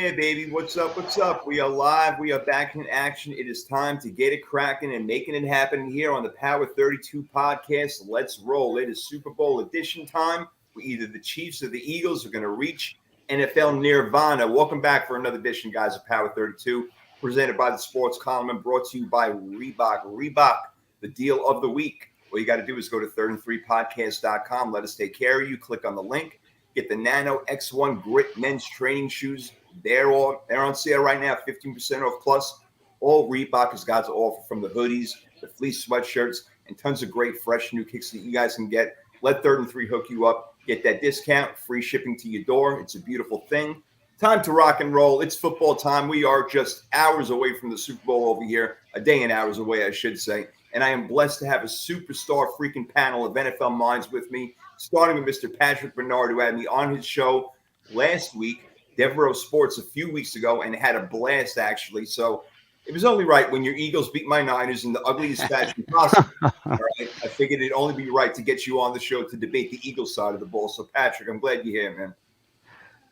Yeah, baby. What's up? What's up? We are live. We are back in action. It is time to get it cracking and making it happen here on the Power 32 podcast. Let's roll. It is Super Bowl edition time. Either the Chiefs or the Eagles are going to reach NFL nirvana. Welcome back for another edition, guys, of Power 32, presented by the Sports Column and brought to you by Reebok. Reebok, the deal of the week. All you got to do is go to 3and3podcast.com. Let us take care of you. Click on the link. Get the Nano X1 Grit men's training shoes. They're on sale right now, 15% off plus. All Reebok has got to offer, from the hoodies, the fleece sweatshirts, and tons of great fresh new kicks that you guys can get. Let 3rd and 3 hook you up. Get that discount, free shipping to your door. It's a beautiful thing. Time to rock and roll. It's football time. We are just hours away from the Super Bowl over here, a day and hours away, I should say. And I am blessed to have a superstar freaking panel of NFL minds with me, starting with Mr. Patrick Bernard, who had me on his show last week, Devereaux Sports, a few weeks ago, and had a blast, actually. So it was only right when your Eagles beat my Niners in the ugliest fashion possible. All right? I figured it'd only be right to get you on the show to debate the Eagles side of the ball. So, Patrick, I'm glad you're here, man.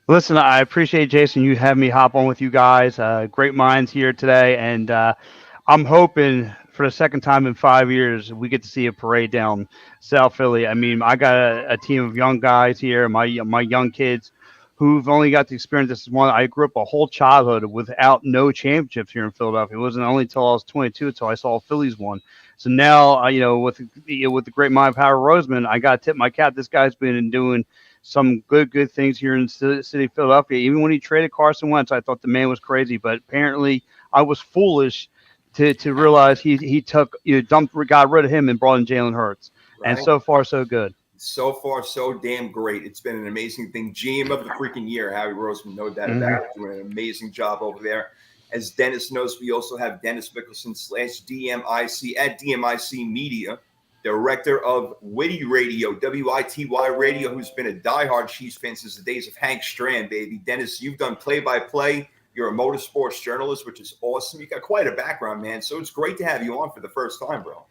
Listen, I appreciate, Jason, you having me hop on with you guys. Great minds here today, and I'm hoping for the second time in 5 years we get to see a parade down South Philly. I mean, I got a team of young guys here, my young kids, who've only got to experience this one. I grew up a whole childhood without no championships here in Philadelphia. It wasn't only until I was 22 until I saw Phillies one. So now, with the great mind of Howard Roseman, I got to tip my cap. This guy's been doing some good things here in the city of Philadelphia. Even when he traded Carson Wentz, I thought the man was crazy, but apparently I was foolish to realize he got rid of him and brought in Jalen Hurts. Right. And so far, so good. So far, so damn great. It's been an amazing thing. GM of the freaking year, Howie Roseman, no doubt about it, doing an amazing job over there. As Dennis knows, we also have Dennis Mickelson /DMIC at DMIC Media, director of Witty Radio, WITY Radio, who's been a diehard Chiefs fan since the days of Hank Strand, baby. Dennis, you've done play-by-play. You're a motorsports journalist, which is awesome. You got quite a background, man. So it's great to have you on for the first time, bro.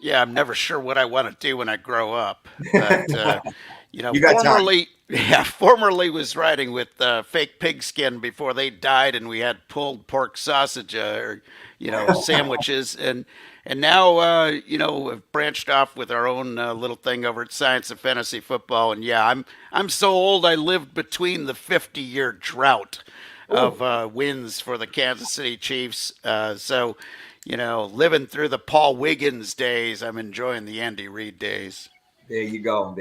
Yeah, I'm never sure what I want to do when I grow up. But, formerly was riding with fake pigskin before they died, and we had pulled pork sausage sandwiches. And now, we've branched off with our own little thing over at Science of Fantasy Football. And, yeah, I'm so old I lived between the 50-year drought of wins for the Kansas City Chiefs. Living through the Paul Wiggins days, I'm enjoying the Andy Reid days. There you go.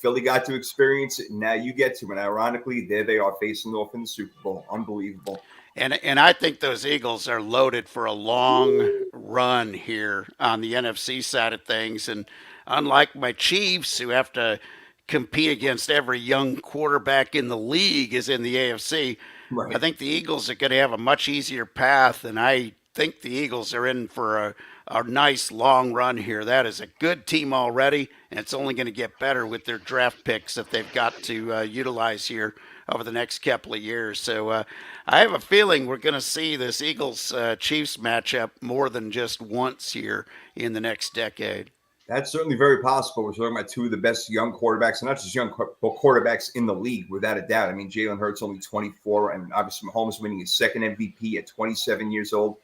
Philly got to experience it, and now you get to. And ironically, there they are facing off in the Super Bowl. Unbelievable. And I think those Eagles are loaded for a long run here on the NFC side of things. And unlike my Chiefs, who have to compete against every young quarterback in the league is in the AFC, right. I think the Eagles are going to have a much easier path, and I think the Eagles are in for a nice long run here. That is a good team already, and it's only going to get better with their draft picks that they've got to utilize here over the next couple of years. So I have a feeling we're going to see this Eagles-Chiefs matchup more than just once here in the next decade. That's certainly very possible. We're talking about two of the best young quarterbacks, and not just young quarterbacks in the league, without a doubt. I mean, Jalen Hurts only 24, and obviously Mahomes winning his second MVP at 27 years old.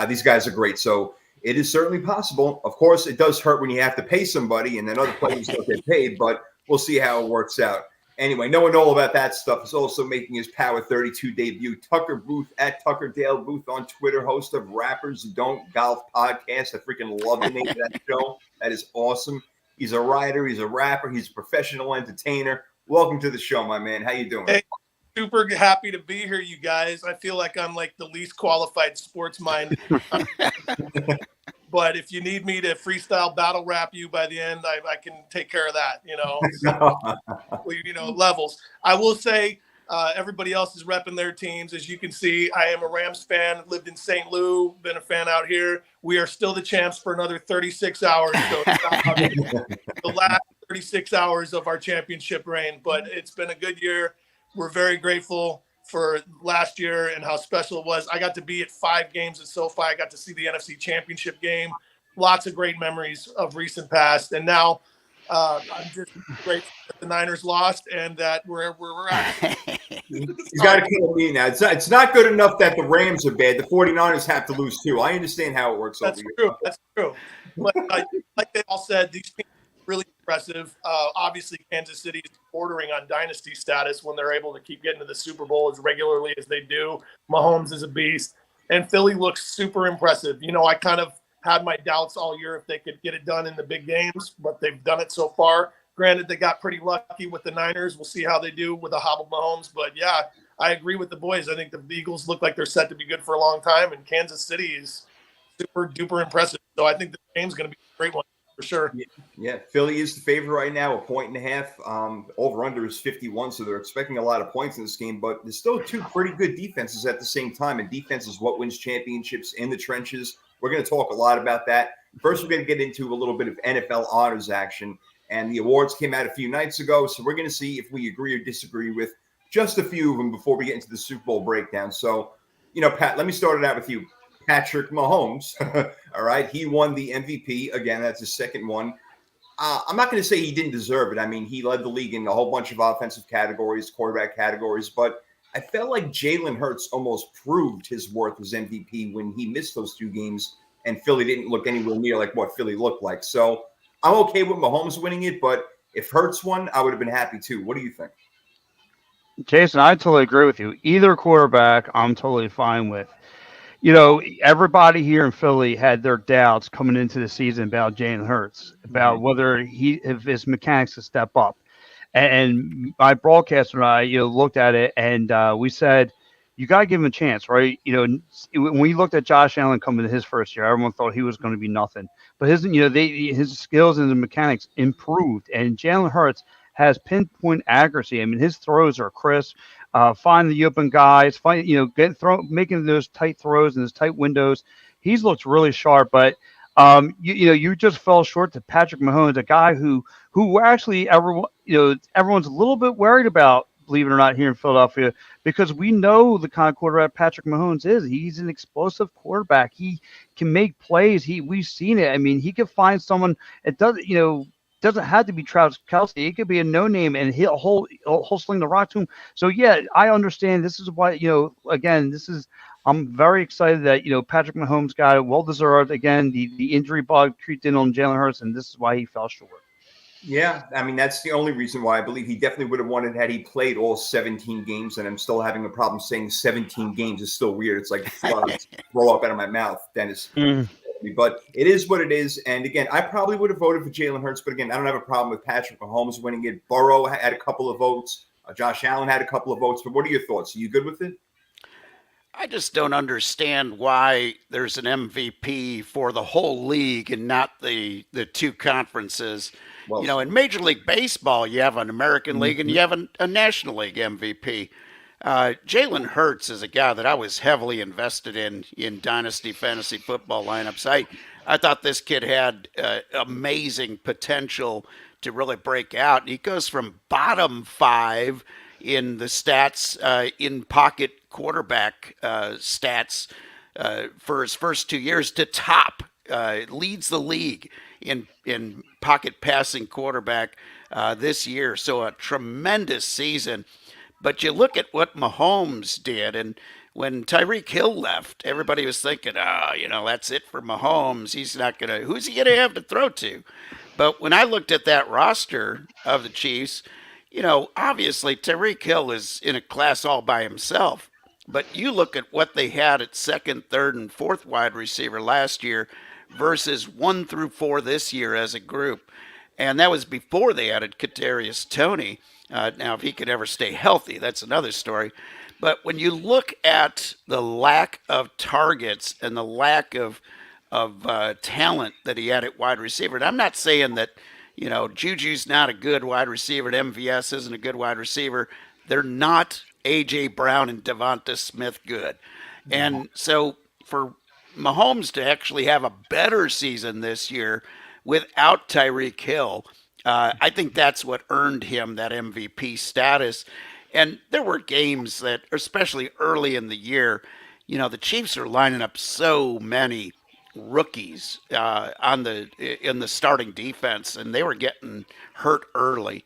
These guys are great. So it is certainly possible. Of course, it does hurt when you have to pay somebody and then other players don't get paid, but we'll see how it works out. Anyway, knowing all about that stuff is also making his Power 32 debut. Tucker Booth at Tucker Dale Booth on Twitter, host of Rappers Don't Golf podcast. I freaking love the name of that show. That is awesome. He's a writer. He's a rapper. He's a professional entertainer. Welcome to the show, my man. How you doing? Hey, super happy to be here, you guys. I feel like I'm like the least qualified sports mind. But if you need me to freestyle battle rap you by the end, I can take care of that, levels. I will say everybody else is repping their teams. As you can see, I am a Rams fan, lived in St. Louis, been a fan out here. We are still the champs for another 36 hours. So the last 36 hours of our championship reign, but it's been a good year. We're very grateful for last year and how special it was. I got to be at 5 games at SoFi. I got to see the NFC Championship game. Lots of great memories of recent past. And now I'm just grateful that the Niners lost and that we're at. He's got to kill me now. It's not good enough that the Rams are bad. The 49ers have to lose too. I understand how it works That's over true. here. That's true. But like they all said, these teams are really impressive. Obviously, Kansas City is bordering on dynasty status when they're able to keep getting to the Super Bowl as regularly as they do. Mahomes is a beast. And Philly looks super impressive. You know, I kind of had my doubts all year if they could get it done in the big games, but they've done it so far. Granted, they got pretty lucky with the Niners. We'll see how they do with a hobbled Mahomes. But, yeah, I agree with the boys. I think the Eagles look like they're set to be good for a long time, and Kansas City is super duper impressive. So I think the game's going to be a great one for sure. Yeah, Philly is the favorite right now, 1.5. Over under is 51, so they're expecting a lot of points in this game. But there's still two pretty good defenses at the same time, and defense is what wins championships in the trenches. We're going to talk a lot about that. First, we're going to get into a little bit of NFL honors action, and the awards came out a few nights ago, so we're going to see if we agree or disagree with just a few of them before we get into the Super Bowl breakdown. So, Pat, let me start it out with you. Patrick Mahomes, all right? He won the MVP. Again, that's his second one. I'm not going to say he didn't deserve it. I mean, he led the league in a whole bunch of offensive categories, quarterback categories, but I felt like Jalen Hurts almost proved his worth as MVP when he missed those two games and Philly didn't look anywhere near like what Philly looked like. So I'm okay with Mahomes winning it, but if Hurts won, I would have been happy too. What do you think? Jason, I totally agree with you. Either quarterback, I'm totally fine with. Everybody here in Philly had their doubts coming into the season about Jalen Hurts, about whether if his mechanics to step up. And my broadcaster and I, looked at it and we said, you got to give him a chance, right? When we looked at Josh Allen coming to his first year, everyone thought he was going to be nothing. But his skills and the mechanics improved, and Jalen Hurts has pinpoint accuracy. I mean, his throws are crisp. Find the open guys, making those tight throws in those tight windows. He's looked really sharp, but you just fell short to Patrick Mahomes, a guy who actually everyone's a little bit worried about, believe it or not, here in Philadelphia, because we know the kind of quarterback Patrick Mahomes is. He's an explosive quarterback. He can make plays. We've seen it. I mean, he could find someone. It doesn't have to be Travis Kelce. It could be a no-name, and he'll sling the rock to him. So, yeah, I understand. This is why, again, I'm very excited that, Patrick Mahomes got it. Well-deserved. Again, the injury bug creeped in on Jalen Hurts, and this is why he fell short. Yeah, I mean, that's the only reason why I believe he definitely would have won it had he played all 17 games, and I'm still having a problem saying 17 games is still weird. It's like throw up out of my mouth, Dennis. But it is what it is. And again, I probably would have voted for Jalen Hurts, but again, I don't have a problem with Patrick Mahomes winning it. Burrow had a couple of votes. Josh Allen had a couple of votes. But what are your thoughts? Are you good with it? I just don't understand why there's an MVP for the whole league and not the two conferences. Well, In Major League Baseball, you have an American League and you have a National League MVP. Jalen Hurts is a guy that I was heavily invested in Dynasty Fantasy Football lineups. I thought this kid had amazing potential to really break out. He goes from bottom 5 in the stats, in pocket quarterback stats for his first 2 years to top. Leads the league in pocket passing quarterback this year. So a tremendous season. But you look at what Mahomes did, and when Tyreek Hill left, everybody was thinking, that's it for Mahomes. Who's he going to have to throw to? But when I looked at that roster of the Chiefs, obviously Tyreek Hill is in a class all by himself. But you look at what they had at second, third, and fourth wide receiver last year versus 1 through 4 this year as a group. And that was before they added Kadarius Toney. Now, if he could ever stay healthy, that's another story. But when you look at the lack of targets and the lack of talent that he had at wide receiver, and I'm not saying that, Juju's not a good wide receiver, and MVS isn't a good wide receiver. They're not A.J. Brown and Devonta Smith good. And so for Mahomes to actually have a better season this year without Tyreek Hill, I think that's what earned him that MVP status. And there were games that, especially early in the year, the Chiefs are lining up so many rookies in the starting defense, and they were getting hurt early.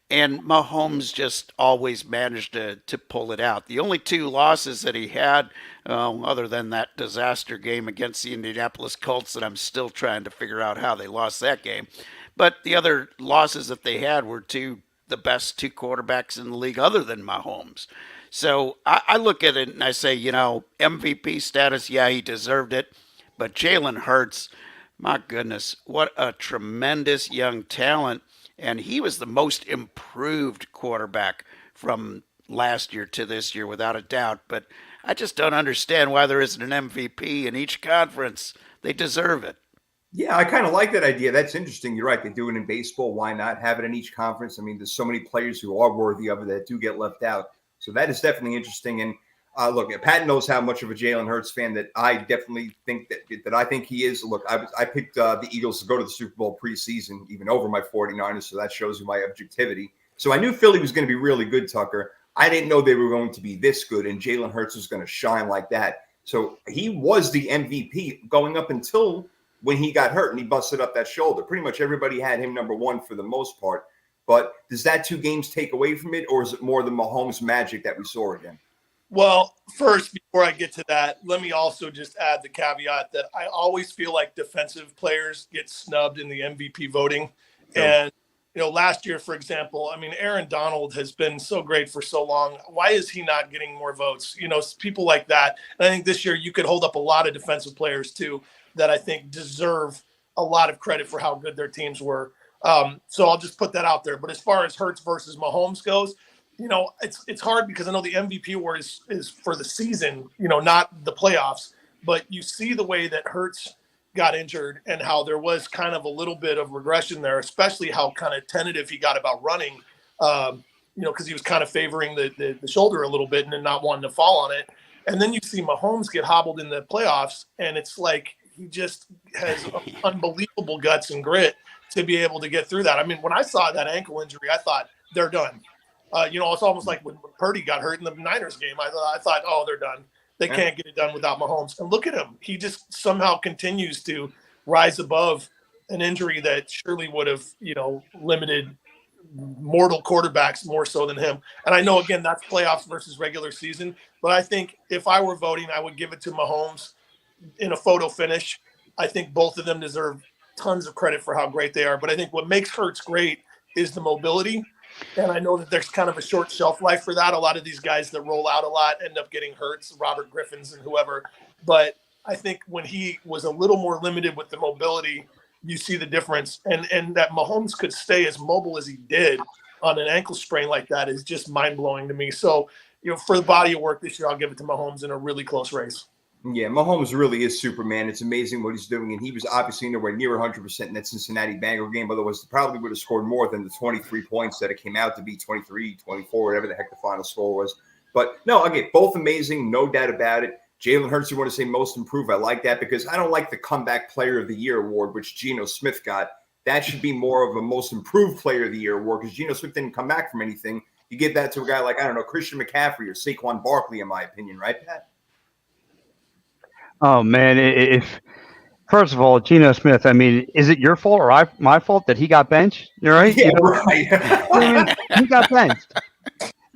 And Mahomes just always managed to pull it out. The only two losses that he had, other than that disaster game against the Indianapolis Colts, that I'm still trying to figure out how they lost that game. But the other losses that they had were to the best two quarterbacks in the league, other than Mahomes. So I look at it and I say, MVP status, yeah, he deserved it. But Jalen Hurts, my goodness, what a tremendous young talent. And he was the most improved quarterback from last year to this year, without a doubt. But I just don't understand why there isn't an MVP in each conference. They deserve it. Yeah, I kind of like that idea. That's interesting. You're right. They do it in baseball. Why not have it in each conference? I mean, there's so many players who are worthy of it that do get left out. So that is definitely interesting. And look, Pat knows how much of a Jalen Hurts fan that I definitely think that I think he is. Look, I picked the Eagles to go to the Super Bowl preseason, even over my 49ers. So that shows you my objectivity. So I knew Philly was going to be really good, Tucker. I didn't know they were going to be this good, and Jalen Hurts was going to shine like that. So he was the MVP going up until when he got hurt and he busted up that shoulder. Pretty much everybody had him number one for the most part. But does that 2 games take away from it, or is it more the Mahomes magic that we saw again? Well, first, before I get to that, let me also just add the caveat that I always feel like defensive players get snubbed in the MVP voting. Sure. And, last year, for example, I mean, Aaron Donald has been so great for so long. Why is he not getting more votes? People like that. And I think this year you could hold up a lot of defensive players, too, that I think deserve a lot of credit for how good their teams were. So I'll just put that out there. But as far as Hurts versus Mahomes goes, it's hard because I know the MVP award is for the season, not the playoffs. But you see the way that Hurts got injured and how there was kind of a little bit of regression there, especially how kind of tentative he got about running, because he was kind of favoring the shoulder a little bit and then not wanting to fall on it. And then you see Mahomes get hobbled in the playoffs, and it's like he just has unbelievable guts and grit to be able to get through that. I mean, when I saw that ankle injury, I thought they're done. It's almost like when Purdy got hurt in the Niners game. I thought, oh, they're done. They can't get it done without Mahomes. And look at him. He just somehow continues to rise above an injury that surely would have, limited mortal quarterbacks more so than him. And I know, again, that's playoffs versus regular season. But I think if I were voting, I would give it to Mahomes in a photo finish. I think both of them deserve tons of credit for how great they are. But I think what makes Hurts great is the mobility. And I know that there's kind of a short shelf life for that. A lot of these guys that roll out a lot end up getting hurt, Robert Griffins and whoever. But I think when he was a little more limited with the mobility, you see the difference. And that Mahomes could stay as mobile as he did on an ankle sprain like that is just mind-blowing to me. So, for the body of work this year, I'll give it to Mahomes in a really close race. Yeah, Mahomes really is Superman. It's amazing what he's doing, and he was obviously nowhere near 100% in that Cincinnati Bengal game. Otherwise, probably would have scored more than the 23 points that it came out to be, 23, 24, whatever the heck the final score was. But no, again, both amazing, no doubt about it. Jalen Hurts, you want to say most improved? I like that because I don't like the Comeback Player of the Year award, which Geno Smith got. That should be more of a most improved Player of the Year award because Geno Smith didn't come back from anything. You give that to a guy like, I don't know, Christian McCaffrey or Saquon Barkley, in my opinion, right, Pat? Oh man, if first of all, Geno Smith, I mean, is it your fault or my fault that he got benched? You're right. Yeah, right. I mean, he got benched.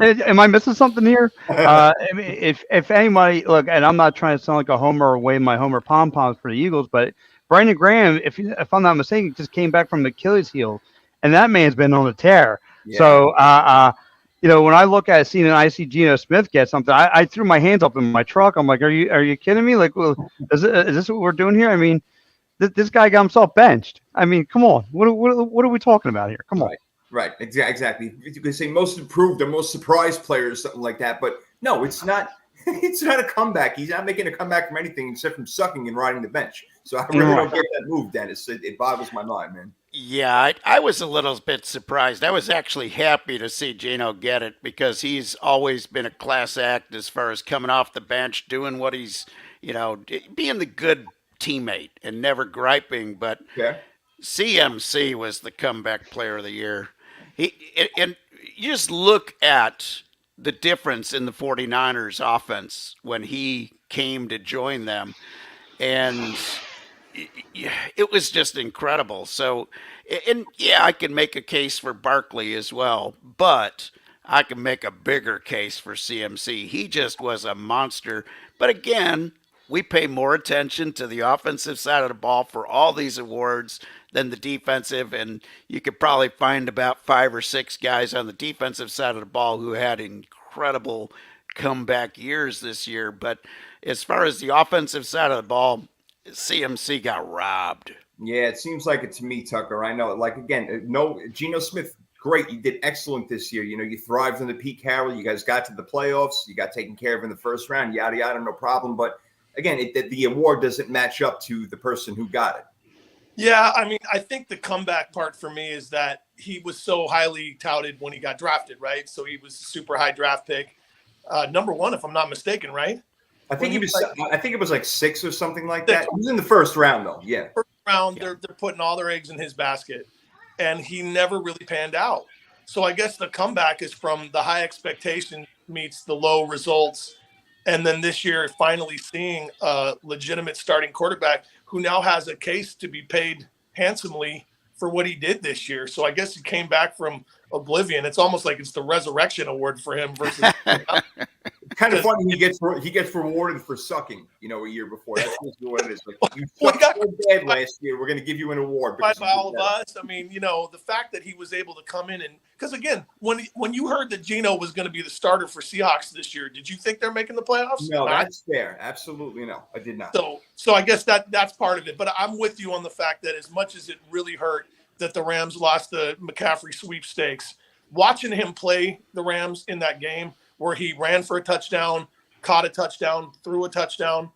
Am I missing something here? I mean, if anybody look, and I'm not trying to sound like a homer or wave my homer pom poms for the Eagles, but Brandon Graham, if I'm not mistaken, just came back from Achilles heel, and that man's been on a tear. Yeah. So, when I look at it, and I see Geno Smith get something, I threw my hands up in my truck. I'm like, are you kidding me? Like, well, is this what we're doing here? I mean, this guy got himself benched. I mean, come on. What are we talking about here? Come on. Right. Exactly. You could say most improved or most surprised player or something like that. But no, it's not. It's not a comeback. He's not making a comeback from anything except from sucking and riding the bench. So I really don't get that move, Dennis. It boggles my mind, man. Yeah, I was a little bit surprised. I was actually happy to see Geno get it because he's always been a class act as far as coming off the bench, doing what he's, being the good teammate and never griping. But CMC was the Comeback Player of the Year. And you just look at the difference in the 49ers offense when he came to join them. And it was just incredible. So, and yeah, I can make a case for Barkley as well, but I can make a bigger case for CMC. He just was a monster. But again, we pay more attention to the offensive side of the ball for all these awards than the defensive, and you could probably find about 5 or 6 guys on the defensive side of the ball who had incredible comeback years this year. But as far as the offensive side of the ball, CMC got robbed. Yeah, it seems like it to me, Tucker. I know. Like, again, no, Geno Smith, great. You did excellent this year. You know, you thrived on the Pete Carroll. You guys got to the playoffs. You got taken care of in the first round, yada, yada, no problem. But again, the award doesn't match up to the person who got it. Yeah, I mean, I think the comeback part for me is that he was so highly touted when he got drafted, right? So he was a super high draft pick. Number 1, if I'm not mistaken, right? I think he was. I think it was like 6 or something like that. He was in the first round, though. Yeah. First round, they're putting all their eggs in his basket, and he never really panned out. So I guess the comeback is from the high expectation meets the low results, and then this year finally seeing a legitimate starting quarterback who now has a case to be paid handsomely for what he did this year. So I guess he came back from oblivion. It's almost like it's the resurrection award for him versus. Kind of funny. He gets rewarded for sucking, you know, a year before. That's what it is. Like, you sucked so bad last year. We're going to give you an award. By all of us. I mean, you know, the fact that he was able to come in and because again, when you heard that Geno was going to be the starter for Seahawks this year, did you think they're making the playoffs? No, that's fair. Absolutely no, I did not. So I guess that's part of it. But I'm with you on the fact that as much as it really hurt that the Rams lost the McCaffrey sweepstakes, watching him play the Rams in that game where he ran for a touchdown, caught a touchdown, threw a touchdown.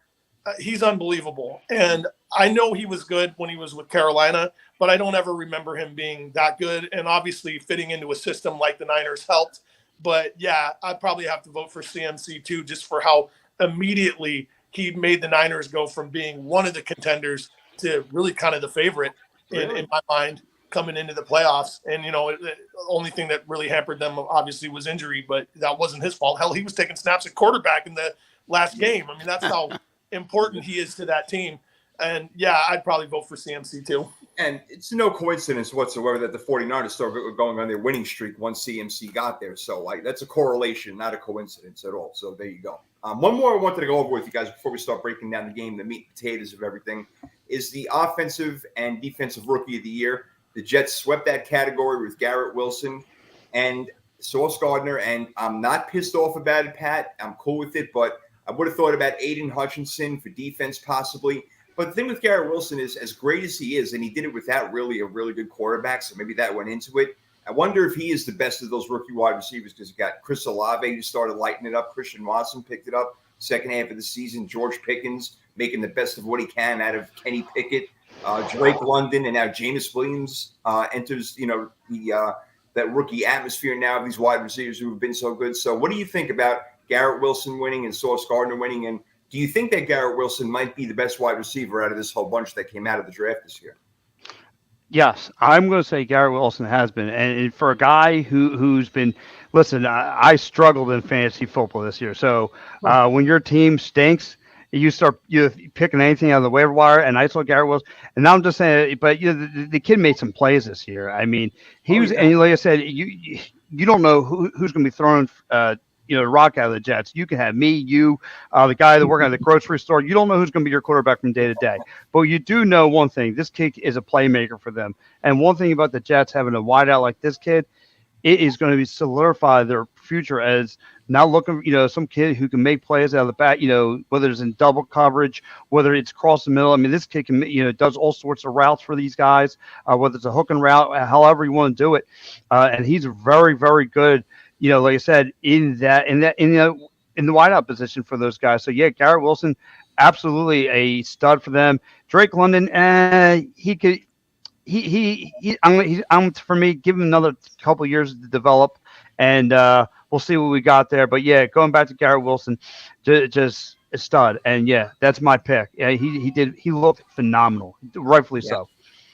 He's unbelievable. And I know he was good when he was with Carolina, but I don't ever remember him being that good. And obviously fitting into a system like the Niners helped. But yeah, I'd probably have to vote for CMC too, just for how immediately he made the Niners go from being one of the contenders to really kind of the favorite in my mind coming into the playoffs. And, you know, the only thing that really hampered them obviously was injury, but that wasn't his fault. Hell, he was taking snaps at quarterback in the last game. I mean, that's how important he is to that team. And yeah, I'd probably vote for CMC too. And it's no coincidence whatsoever that the 49ers started going on their winning streak once CMC got there. So like that's a correlation, not a coincidence at all. So there you go. One more I wanted to go over with you guys before we start breaking down the game, the meat and potatoes of everything, is the offensive and defensive rookie of the year. The Jets swept that category with Garrett Wilson and Sauce Gardner, and I'm not pissed off about it, Pat. I'm cool with it, but I would have thought about Aiden Hutchinson for defense possibly. But the thing with Garrett Wilson is, as great as he is, and he did it without really a really good quarterback, so maybe that went into it. I wonder if he is the best of those rookie wide receivers because you got Chris Olave who started lighting it up. Christian Watson picked it up second half of the season. George Pickens making the best of what he can out of Kenny Pickett. Drake London, and now Jameis Williams enters, you know, the that rookie atmosphere now of these wide receivers who have been so good. So what do you think about Garrett Wilson winning and Sauce Gardner winning? And do you think that Garrett Wilson might be the best wide receiver out of this whole bunch that came out of the draft this year? Yes, I'm going to say Garrett Wilson has been. And for a guy who's been – listen, I struggled in fantasy football this year. So when your team stinks – you start picking anything out of the waiver wire, and I saw Garrett Wilson. And now I'm just saying, but you know, the kid made some plays this year. I mean, he was, and like I said, you don't know who's going to be throwing, the rock out of the Jets. You can have me, you, the guy that working at the grocery store. You don't know who's going to be your quarterback from day to day. But you do know one thing: this kid is a playmaker for them. And one thing about the Jets having a wideout like this kid, it is going to be solidify their future as now looking, some kid who can make plays out of the back, whether it's in double coverage, whether it's across the middle. I mean, this kid can, does all sorts of routes for these guys, whether it's a hook and route, however you want to do it. And he's very, very good, like I said, in the wideout position for those guys. So yeah, Garrett Wilson, absolutely a stud for them. Drake London, he could. I'm for me, give him another couple of years to develop, and we'll see what we got there. But yeah, going back to Garrett Wilson, just a stud, and yeah, that's my pick. Yeah, he looked phenomenal, rightfully so.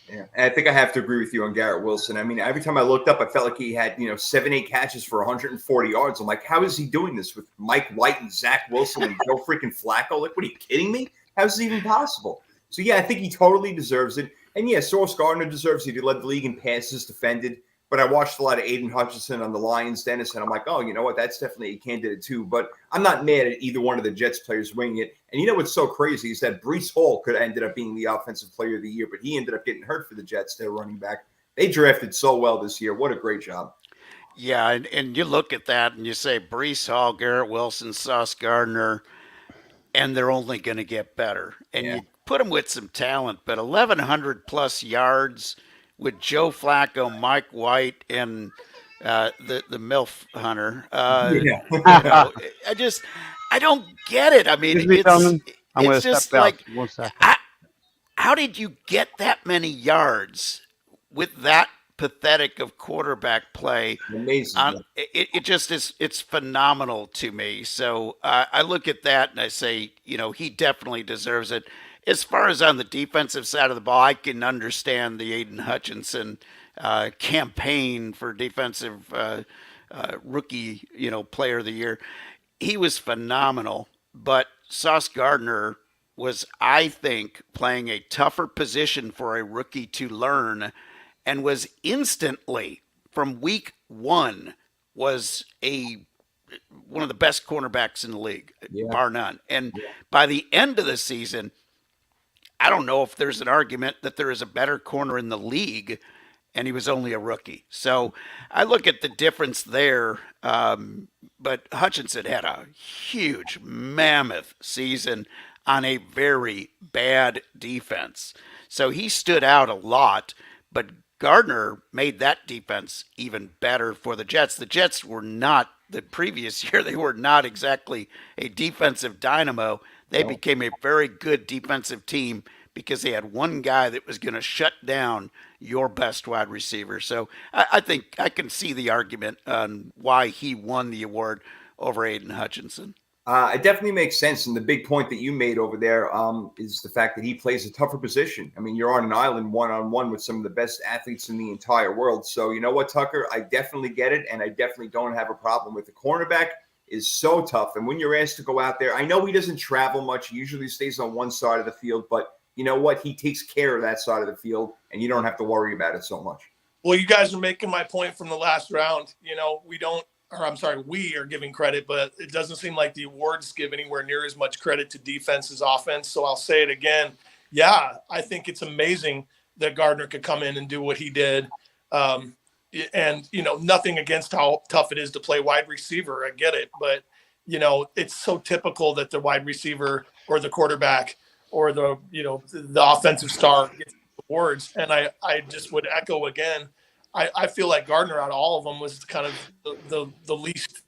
Yeah, and I think I have to agree with you on Garrett Wilson. I mean, every time I looked up, I felt like he had 7-8 catches for 140 yards. I'm like, how is he doing this with Mike White and Zach Wilson and Joe freaking Flacco? Like, what are you kidding me? How is this even possible? So, yeah, I think he totally deserves it. And, yeah, Sauce Gardner deserves it. He led the league in passes defended. But I watched a lot of Aiden Hutchinson on the Lions, Dennis, and I'm like, oh, you know what? That's definitely a candidate too. But I'm not mad at either one of the Jets players winning it. And you know what's so crazy is that Breece Hall could have ended up being the offensive player of the year, but he ended up getting hurt for the Jets, their running back. They drafted so well this year. What a great job. Yeah, and you look at that and you say Breece Hall, Garrett Wilson, Sauce Gardner, and they're only going to get better. And you put them with some talent, but 1,100 plus yards with Joe Flacco, Mike White, and the MILF Hunter. I don't get it. I mean, it's just like, how did you get that many yards with that pathetic of quarterback play? Amazing. It just is. It's phenomenal to me. So I look at that and I say, he definitely deserves it. As far as on the defensive side of the ball, I can understand the Aiden Hutchinson campaign for defensive rookie, player of the year. He was phenomenal, but Sauce Gardner was, I think, playing a tougher position for a rookie to learn, and was instantly, from week one, was one of the best cornerbacks in the league, bar none. And by the end of the season, I don't know if there's an argument that there is a better corner in the league, and he was only a rookie. So I look at the difference there. But Hutchinson had a huge, mammoth season on a very bad defense. So he stood out a lot, but Gardner made that defense even better for the Jets. The Jets were not, the previous year, they were not exactly a defensive dynamo. They became a very good defensive team because they had one guy that was going to shut down your best wide receiver. So I think I can see the argument on why he won the award over Aiden Hutchinson. It definitely makes sense. And the big point that you made over there is the fact that he plays a tougher position. I mean, you're on an island one-on-one with some of the best athletes in the entire world. So you know what, Tucker? I definitely get it, and I definitely don't have a problem with the cornerback. Is so tough. And when you're asked to go out there, I know he doesn't travel much. He usually stays on one side of the field, but you know what? He takes care of that side of the field, and you don't have to worry about it so much. Well, you guys are making my point from the last round. We are giving credit, but it doesn't seem like the awards give anywhere near as much credit to defense as offense. So I'll say it again. Yeah, I think it's amazing that Gardner could come in and do what he did. And, nothing against how tough it is to play wide receiver. I get it. But, it's so typical that the wide receiver or the quarterback or the offensive star gets awards. And I just would echo again, I feel like Gardner out of all of them was kind of the least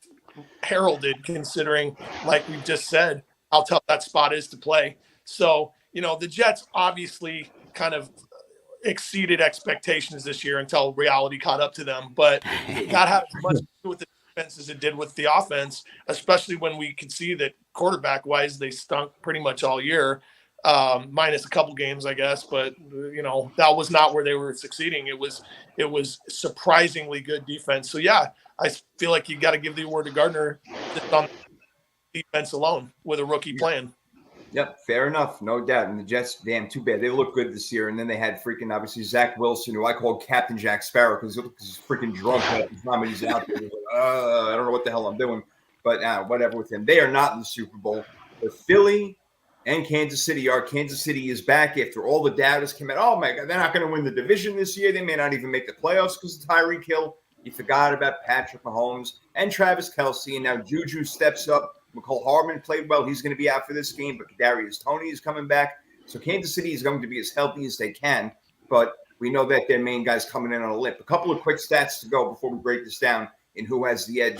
heralded, considering, like we just said, how tough that spot is to play. So, the Jets obviously kind of exceeded expectations this year until reality caught up to them, but that had as much to do with the defense as it did with the offense, especially when we could see that quarterback wise they stunk pretty much all year, minus a couple games, I guess, but that was not where they were succeeding. It was surprisingly good defense. So yeah, I feel like you got to give the award to Gardner just on defense alone with a rookie playing. Yep, fair enough, no doubt. And the Jets, damn, too bad. They look good this year. And then they had freaking, obviously, Zach Wilson, who I call Captain Jack Sparrow because he's freaking drunk all the time when he's out there. Like, I don't know what the hell I'm doing. But whatever with him. They are not in the Super Bowl. But Philly and Kansas City are. Kansas City is back after all the doubters came out. Oh, my God, they're not going to win the division this year. They may not even make the playoffs because of Tyreek Hill. You forgot about Patrick Mahomes and Travis Kelce. And now Juju steps up. McCole Hardman played well. He's going to be out for this game, but Kadarius Toney is coming back. So Kansas City is going to be as healthy as they can, but we know that their main guy's coming in on a limp. A couple of quick stats to go before we break this down in who has the edge.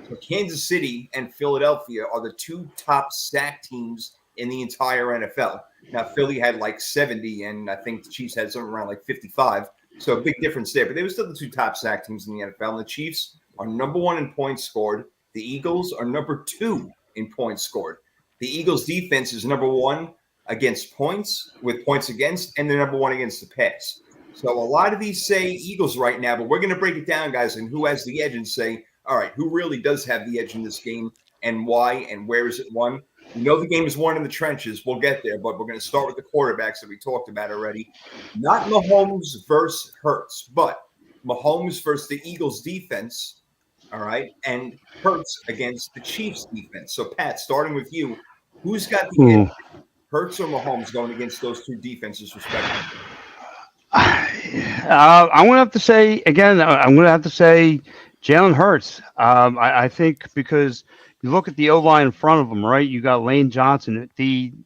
So Kansas City and Philadelphia are the two top sack teams in the entire NFL. Now, Philly had like 70, and I think the Chiefs had something around like 55. So a big difference there, but they were still the two top sack teams in the NFL. And the Chiefs are number one in points scored. The Eagles are number two in points scored. The Eagles defense is number one against points with points against, and they're number one against the pass. So a lot of these say Eagles right now, but we're going to break it down, guys, and who has the edge and say, all right, who really does have the edge in this game and why and where is it won? We know the game is won in the trenches. We'll get there, but we're going to start with the quarterbacks that we talked about already. Not Mahomes versus Hurts, but Mahomes versus the Eagles defense, all right, and Hurts against the Chiefs defense. So, Pat, starting with you, who's got the edge, Hurts or Mahomes, going against those two defenses, respectively? I'm going to have to say, again, I'm going to have to say Jalen Hurts. I think because you look at the O-line in front of him, right? You got Lane Johnson.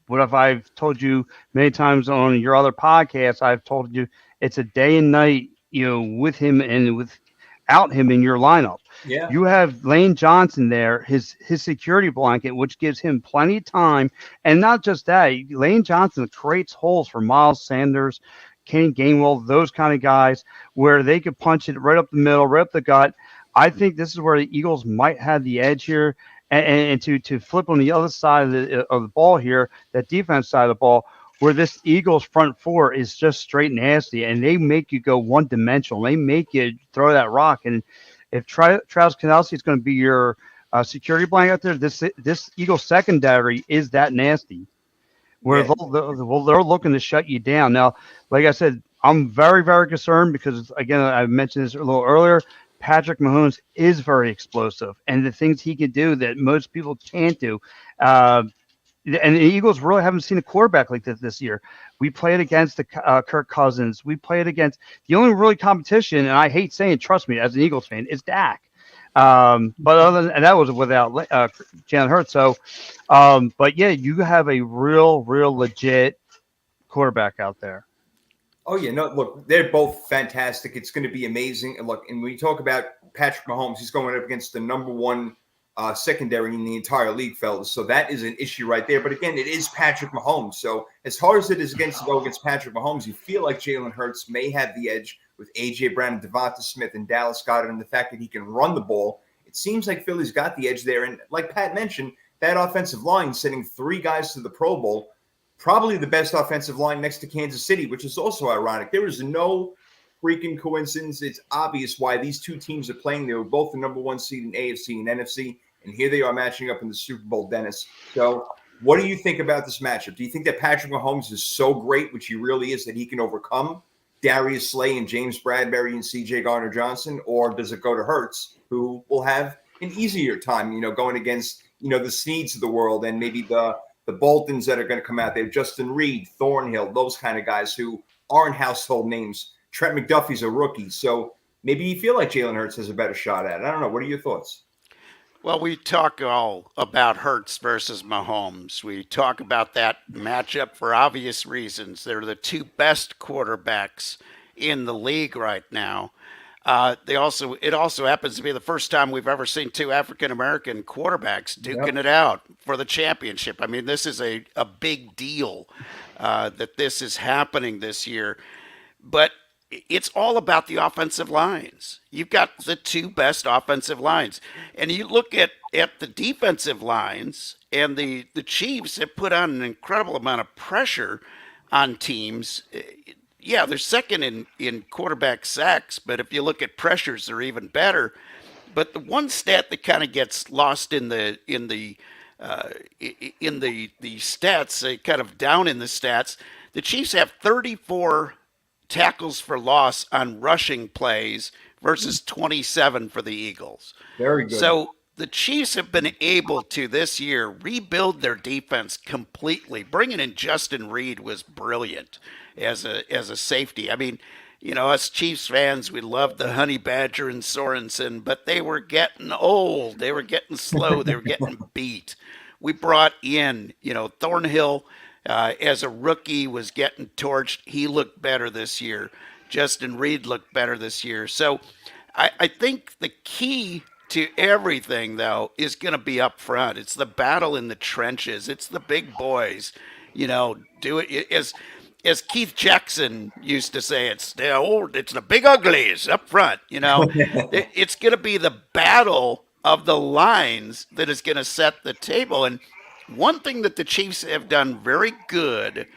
What if I've told you many times on your other podcasts, I've told you it's a day and night, with him and without him in your lineup. Yeah. You have Lane Johnson there, his security blanket, which gives him plenty of time. And not just that, Lane Johnson creates holes for Miles Sanders, Kenny Gainwell, those kind of guys where they could punch it right up the middle, right up the gut. I think this is where the Eagles might have the edge here. And to flip on the other side of the ball here, that defense side of the ball, where this Eagles front four is just straight nasty, and they make you go one dimensional. They make you throw that rock. And if Travis Kelce is going to be your security blanket out there, this Eagles secondary is that nasty, where they're looking to shut you down. Now, like I said, I'm very, very concerned because, again, I mentioned this a little earlier, Patrick Mahomes is very explosive, and the things he can do that most people can't do. And the Eagles really haven't seen a quarterback like this year. We played against the Kirk Cousins. We played against the only really competition, and I hate saying, trust me, as an Eagles fan, is Dak. But other than that was without Jalen Hurts. So, but yeah, you have a real legit quarterback out there. Oh, yeah. No, look, they're both fantastic. It's going to be amazing. And look, and when you talk about Patrick Mahomes, he's going up against the number one secondary in the entire league, fellas. So that is an issue right there. But again, it is Patrick Mahomes. So as hard as it is to go against Patrick Mahomes, you feel like Jalen Hurts may have the edge with A.J. Brown and Devonta Smith and Dallas Goedert, and the fact that he can run the ball. It seems like Philly's got the edge there. And like Pat mentioned, that offensive line sending 3 guys to the Pro Bowl, probably the best offensive line next to Kansas City, which is also ironic. There is no freaking coincidence. It's obvious why these two teams are playing. They were both the number one seed in AFC and NFC, and here they are matching up in the Super Bowl, Dennis. So what do you think about this matchup? Do you think that Patrick Mahomes is so great, which he really is, that he can overcome Darius Slay and James Bradbury and C.J. Gardner-Johnson, or does it go to Hurts, who will have an easier time, going against, the Sneads of the world and maybe the Boltons that are going to come out there, Justin Reed, Thornhill, those kind of guys who aren't household names. Trent McDuffie's a rookie, so maybe you feel like Jalen Hurts has a better shot at it. I don't know. What are your thoughts? Well, we talk all about Hurts versus Mahomes. We talk about that matchup for obvious reasons. They're the two best quarterbacks in the league right now. It also happens to be the first time we've ever seen 2 African-American quarterbacks duking it out for the championship. I mean, this is a big deal that this is happening this year. But it's all about the offensive lines. You've got the 2 best offensive lines. And you look at the defensive lines, and the Chiefs have put on an incredible amount of pressure on teams. Yeah, they're second in quarterback sacks, but if you look at pressures, they're even better. But the one stat that kind of gets lost in the stats, kind of down in the stats, the Chiefs have 34 tackles for loss on rushing plays versus 27 for the Eagles. Very good. So the Chiefs have been able to this year rebuild their defense completely. Bringing in Justin Reed was brilliant as a safety. I mean, us Chiefs fans, we loved the Honey Badger and Sorensen, but they were getting old. They were getting slow. They were getting beat. We brought in, Thornhill as a rookie was getting torched. He looked better this year. Justin Reed looked better this year. So I think the key to everything, though, is going to be up front. It's the battle in the trenches. It's the big boys. Do it as Keith Jackson used to say, it's the big uglies up front. It's going to be the battle of the lines that is going to set the table. And one thing that the Chiefs have done very good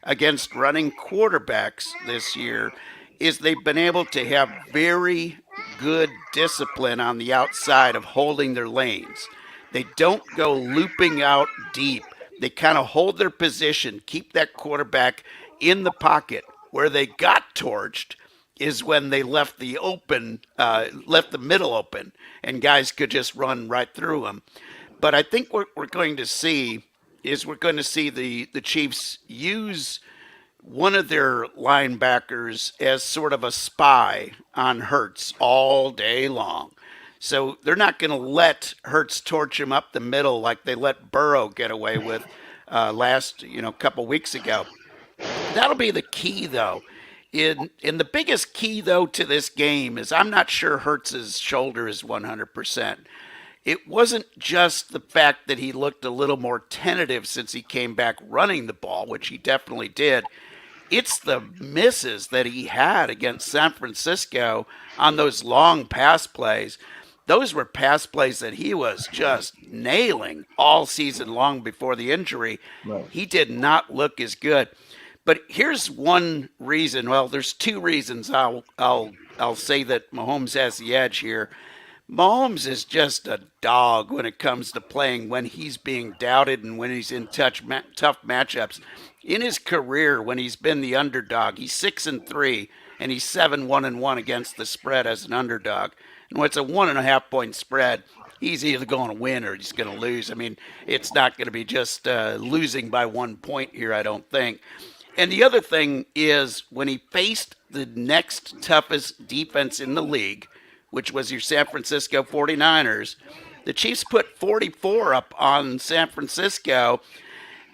against running quarterbacks this year is they've been able to have very good discipline on the outside of holding their lanes. They don't go looping out deep they kind of hold their position, keep that quarterback in the pocket. Where they got torched is when they left the middle open, and guys could just run right through them. But I think what we're going to see is the Chiefs use one of their linebackers as sort of a spy on Hurts all day long. So they're not going to let Hurts torch him up the middle like they let Burrow get away with last couple weeks ago. That'll be the key, though. In the biggest key, though, to this game is I'm not sure Hurts's shoulder is 100%. It wasn't just the fact that he looked a little more tentative since he came back running the ball, which he definitely did. It's the misses that he had against San Francisco on those long pass plays. Those were pass plays that he was just nailing all season long before the injury. Right. He did not look as good. But here's one reason. Well, there's two reasons I'll say that Mahomes has the edge here. Mahomes is just a dog when it comes to playing when he's being doubted and when he's in tough matchups. In his career, when he's been the underdog, he's 6-3 and he's 7-1-1 against the spread as an underdog. And when it's a 1.5 point spread, he's either going to win or he's going to lose. I mean, it's not going to be just losing by 1 point here, I don't think. And the other thing is when he faced the next toughest defense in the league, which was your San Francisco 49ers, the Chiefs put 44 up on San Francisco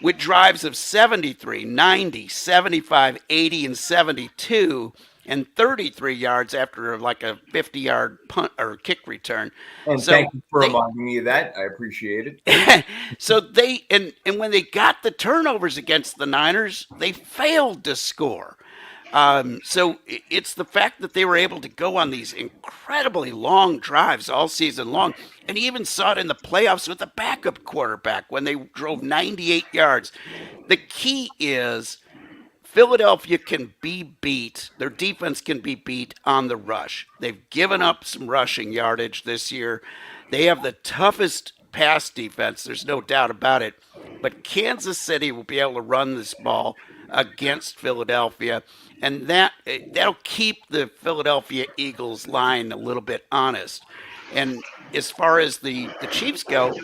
with drives of 73, 90, 75, 80, and 72, and 33 yards after like a 50-yard punt or kick return. And So thank you for they- reminding me of that. I appreciate it. So they and when they got the turnovers against the Niners, they failed to score. So it's the fact that they were able to go on these incredibly long drives all season long. And you even saw it in the playoffs with the backup quarterback when they drove 98 yards. The key is Philadelphia can be beat. Their defense can be beat on the rush. They've given up some rushing yardage this year. They have the toughest pass defense. There's no doubt about it. But Kansas City will be able to run this ball against Philadelphia, and that'll keep the Philadelphia Eagles line a little bit honest. And as far as the Chiefs go,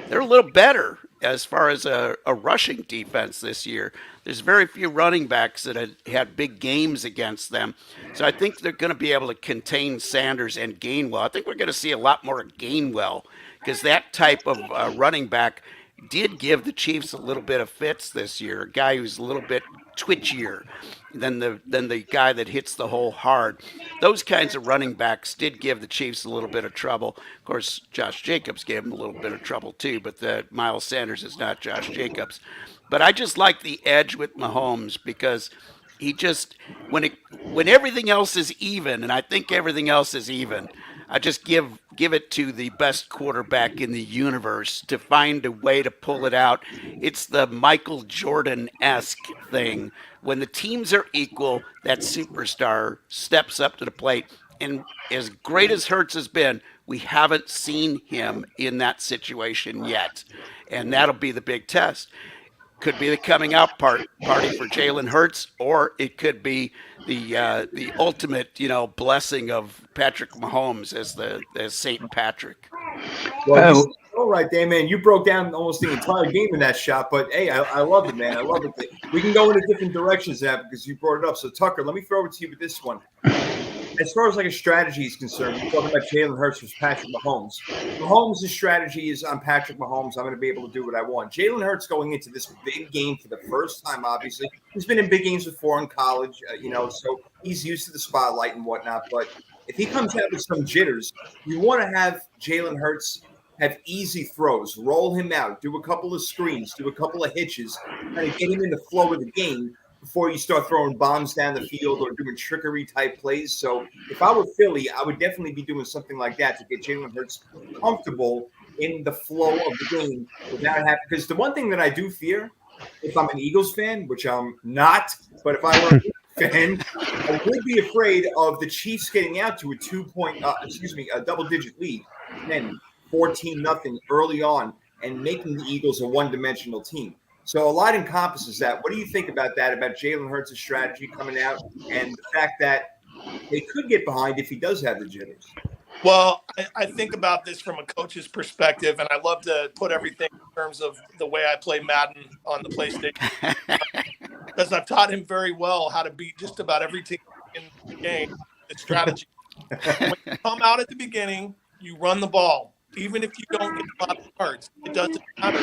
they're a little better as far as a rushing defense this year. There's very few running backs that had big games against them. So I think they're going to be able to contain Sanders and Gainwell. I think we're going to see a lot more Gainwell because that type of running back did give the Chiefs a little bit of fits this year. A guy who's a little bit twitchier than the guy that hits the hole hard. Those kinds of running backs did give the Chiefs a little bit of trouble. Of course, Josh Jacobs gave them a little bit of trouble too, but Miles Sanders is not Josh Jacobs. But I just like the edge with Mahomes because he just when everything else is even, and I think everything else is even, I just give it to the best quarterback in the universe to find a way to pull it out. It's the Michael Jordan-esque thing. When the teams are equal, that superstar steps up to the plate. And as great as Hurts has been, we haven't seen him in that situation yet. And that'll be the big test. Could be the coming out party for Jalen Hurts, or it could be the ultimate, blessing of Patrick Mahomes as Saint Patrick. Well, all right, there, man. You broke down almost the entire game in that shot, but hey, I love it, man. I love it. We can go into different directions now because you brought it up. So, Tucker, let me throw it to you with this one. As far as like a strategy is concerned, we're talking about Jalen Hurts versus Patrick Mahomes. Mahomes' strategy is I'm Patrick Mahomes. I'm going to be able to do what I want. Jalen Hurts going into this big game for the first time, obviously. He's been in big games before in college, so he's used to the spotlight and whatnot. But if he comes out with some jitters, you want to have Jalen Hurts have easy throws, roll him out, do a couple of screens, do a couple of hitches, kind of get him in the flow of the game before you start throwing bombs down the field or doing trickery type plays. So if I were Philly, I would definitely be doing something like that to get Jalen Hurts comfortable in the flow of the game without having, because the one thing that I do fear, if I'm an Eagles fan, which I'm not, but if I were a fan, I would be afraid of the Chiefs getting out to a double-digit lead, and then 14-0 early on, and making the Eagles a one-dimensional team. So a lot encompasses that. What do you think about that, about Jalen Hurts' strategy coming out and the fact that they could get behind if he does have the jitters? Well, I think about this from a coach's perspective, and I love to put everything in terms of the way I play Madden on the PlayStation, because I've taught him very well how to beat just about every team in the game. The strategy. When you come out at the beginning, you run the ball. Even if you don't get a lot of yards, it doesn't matter.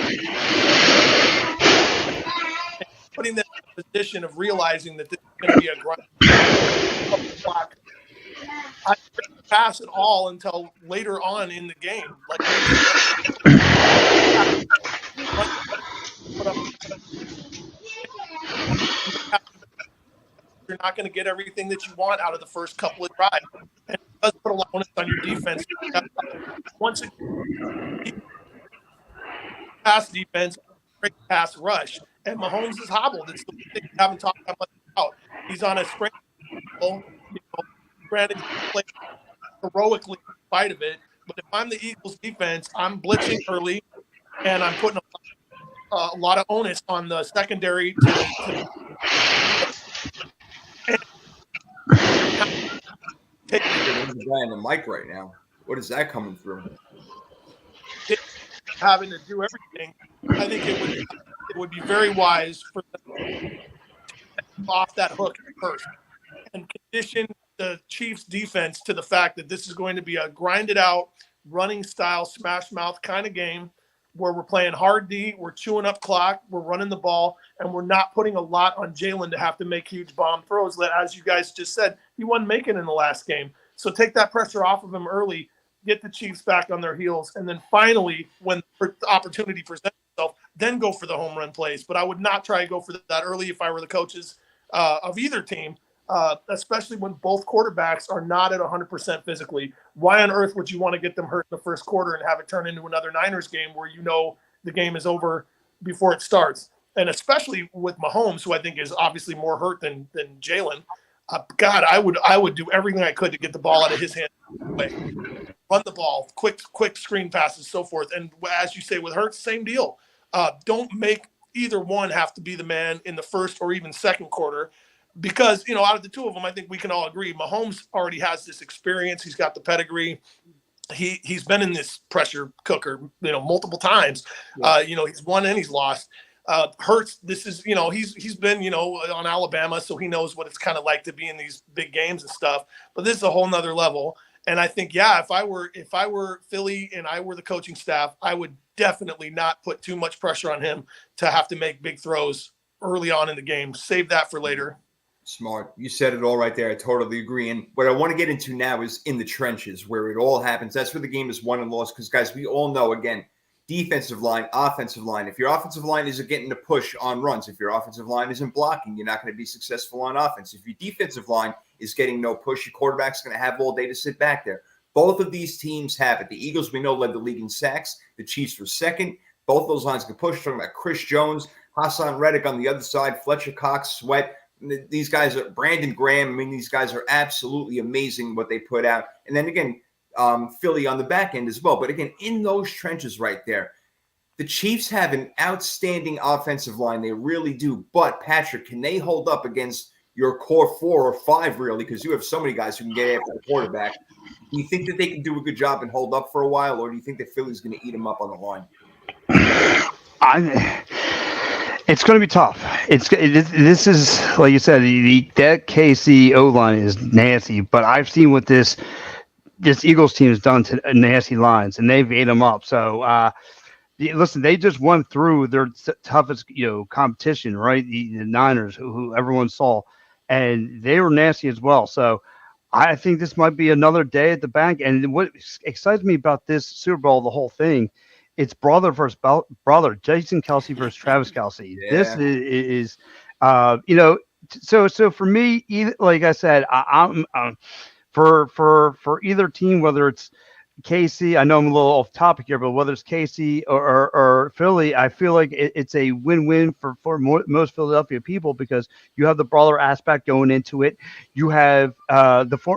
Putting them in a position of realizing that this is going to be a grind clock. I didn't pass at all until later on in the game. Like you're not going to get everything that you want out of the first couple of drives. And it does put a lot of onus on your defense. Once again, pass defense, great pass rush, and Mahomes is hobbled. It's the thing we haven't talked that much about. He's on a sprint. Granted, he played heroically in spite of it, but if I'm the Eagles defense, I'm blitzing early, and I'm putting a lot of onus on the secondary to Take the guy on the mic right now. What is that coming through? Having to do everything. I think it would be very wise for them to off that hook first and condition the Chiefs defense to the fact that this is going to be a grinded out running style smash mouth kind of game where we're playing hard D, we're chewing up clock, we're running the ball, and we're not putting a lot on Jalen to have to make huge bomb throws that, as you guys just said, he wasn't making in the last game. So take that pressure off of him early, get the Chiefs back on their heels, and then finally, when the opportunity presents itself, then go for the home run plays. But I would not try to go for that early if I were the coaches of either team, especially when both quarterbacks are not at 100% physically. Why on earth would you want to get them hurt in the first quarter and have it turn into another Niners game where you know the game is over before it starts? And especially with Mahomes, who I think is obviously more hurt than Jalen. God, I would do everything I could to get the ball out of his hand. Run the ball, quick screen passes, so forth. And as you say with Hurts, same deal. Don't make either one have to be the man in the first or even second quarter. Because, out of the two of them, I think we can all agree Mahomes already has this experience. He's got the pedigree. He's been in this pressure cooker, multiple times. He's won and he's lost. Hurts, this is, he's been, on Alabama, so he knows what it's kind of like to be in these big games and stuff. But this is a whole nother level. And I think, if I were Philly and I were the coaching staff, I would definitely not put too much pressure on him to have to make big throws early on in the game. Save that for later. Smart. You said it all right there. I totally agree. And what I want to get into now is in the trenches where it all happens. That's where the game is won and lost. Because, guys, we all know, again, defensive line, offensive line. If your offensive line isn't getting the push on runs, if your offensive line isn't blocking, you're not going to be successful on offense. If your defensive line is getting no push, your quarterback's going to have all day to sit back there. Both of these teams have it. The Eagles, we know, led the league in sacks. The Chiefs were second. Both those lines can push. Talking about Chris Jones, Hassan Reddick on the other side, Fletcher Cox, Sweat. These guys are Brandon Graham. I mean, these guys are absolutely amazing what they put out. And then again, Philly on the back end as well. But again, in those trenches right there, the Chiefs have an outstanding offensive line. They really do. But Patrick, can they hold up against your core 4 or 5 really? Because you have so many guys who can get after the quarterback. Do you think that they can do a good job and hold up for a while, or do you think that Philly's going to eat them up on the line? It's going to be tough. This is, like you said, that KC O-line is nasty, but I've seen what this Eagles team has done to nasty lines, and they've ate them up. So, listen, they just went through their toughest, competition, right? The Niners, who everyone saw, and they were nasty as well. So, I think this might be another day at the bank. And what excites me about this Super Bowl, the whole thing, it's brother versus brother, Jason Kelce versus Travis Kelce. Yeah. This is so for me, like I said, I'm for either team, whether it's KC, I know I'm a little off topic here, but whether it's KC or Philly, I feel like it's a win-win for most Philadelphia people because you have the brawler aspect going into it. You have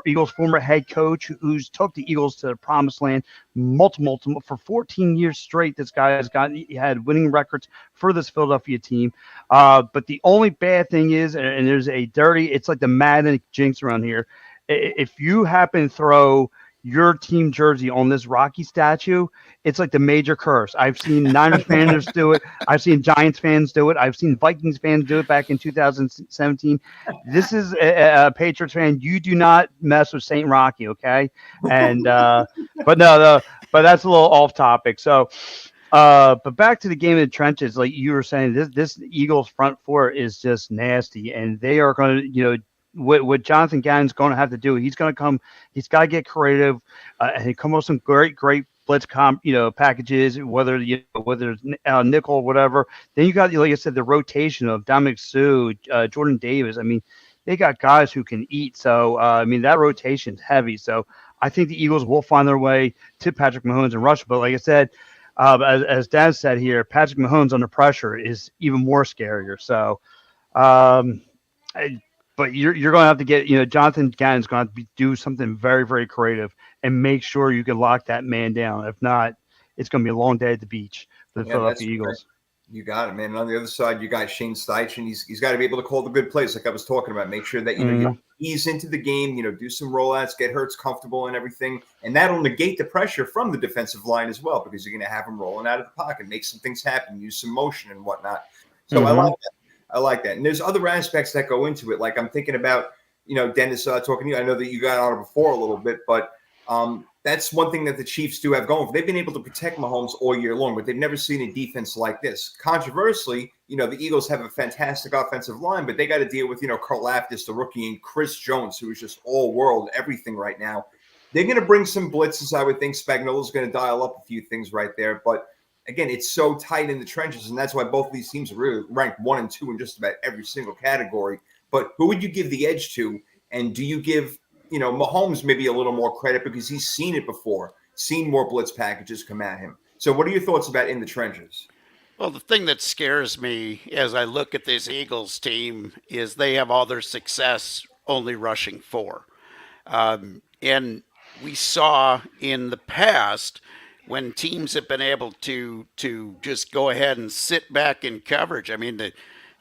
Eagles' former head coach who's took the Eagles to the promised land multiple for 14 years straight. This guy he had winning records for this Philadelphia team. But the only bad thing is, and there's it's like the Madden jinx around here. If you happen to throw your team jersey on this Rocky statue, it's like the major curse. I've seen Niners fans do it. I've seen Giants fans do it. I've seen Vikings fans do it back in 2017. This is a Patriots fan. You do not mess with Saint Rocky, okay? And but that's a little off topic. So, but back to the game in the trenches, like you were saying, this Eagles front four is just nasty, and they are going to, what Jonathan Gannon's going to have to do, he's got to get creative and come up with some great blitz packages, whether it's nickel or whatever. Then you got, like I said, the rotation of Dominic Sue, Jordan Davis. I mean, they got guys who can eat. So, that rotation's heavy. So I think the Eagles will find their way to Patrick Mahomes and rush. But like I said, as Dan said here, Patrick Mahomes under pressure is even more scarier. So, but you're going to have to get, Jonathan Gannon's going to have to do something very, very creative and make sure you can lock that man down. If not, it's going to be a long day at the beach for the Philadelphia Eagles. You got it, man. And on the other side, you got Shane Steichen. He's got to be able to call the good plays, like I was talking about. Make sure that you ease into the game, do some rollouts, get Hurts comfortable and everything, and that'll negate the pressure from the defensive line as well because you're going to have him rolling out of the pocket, make some things happen, use some motion and whatnot. So I like that. And there's other aspects that go into it. Like I'm thinking about, Dennis, talking to you. I know that you got on it before a little bit, but that's one thing that the Chiefs do have going. They've been able to protect Mahomes all year long, but they've never seen a defense like this. Controversially, the Eagles have a fantastic offensive line, but they got to deal with, Karlaftis, the rookie, and Chris Jones, who is just all world, everything right now. They're going to bring some blitzes, I would think. Spagnuolo's going to dial up a few things right there, but again, it's so tight in the trenches, and that's why both of these teams are really ranked 1 and 2 in just about every single category. But who would you give the edge to? And do you give, Mahomes maybe a little more credit because he's seen it before, seen more blitz packages come at him? So what are your thoughts about in the trenches? Well, the thing that scares me as I look at this Eagles team is they have all their success only rushing 4. And we saw in the past – when teams have been able to just go ahead and sit back in coverage. I mean, the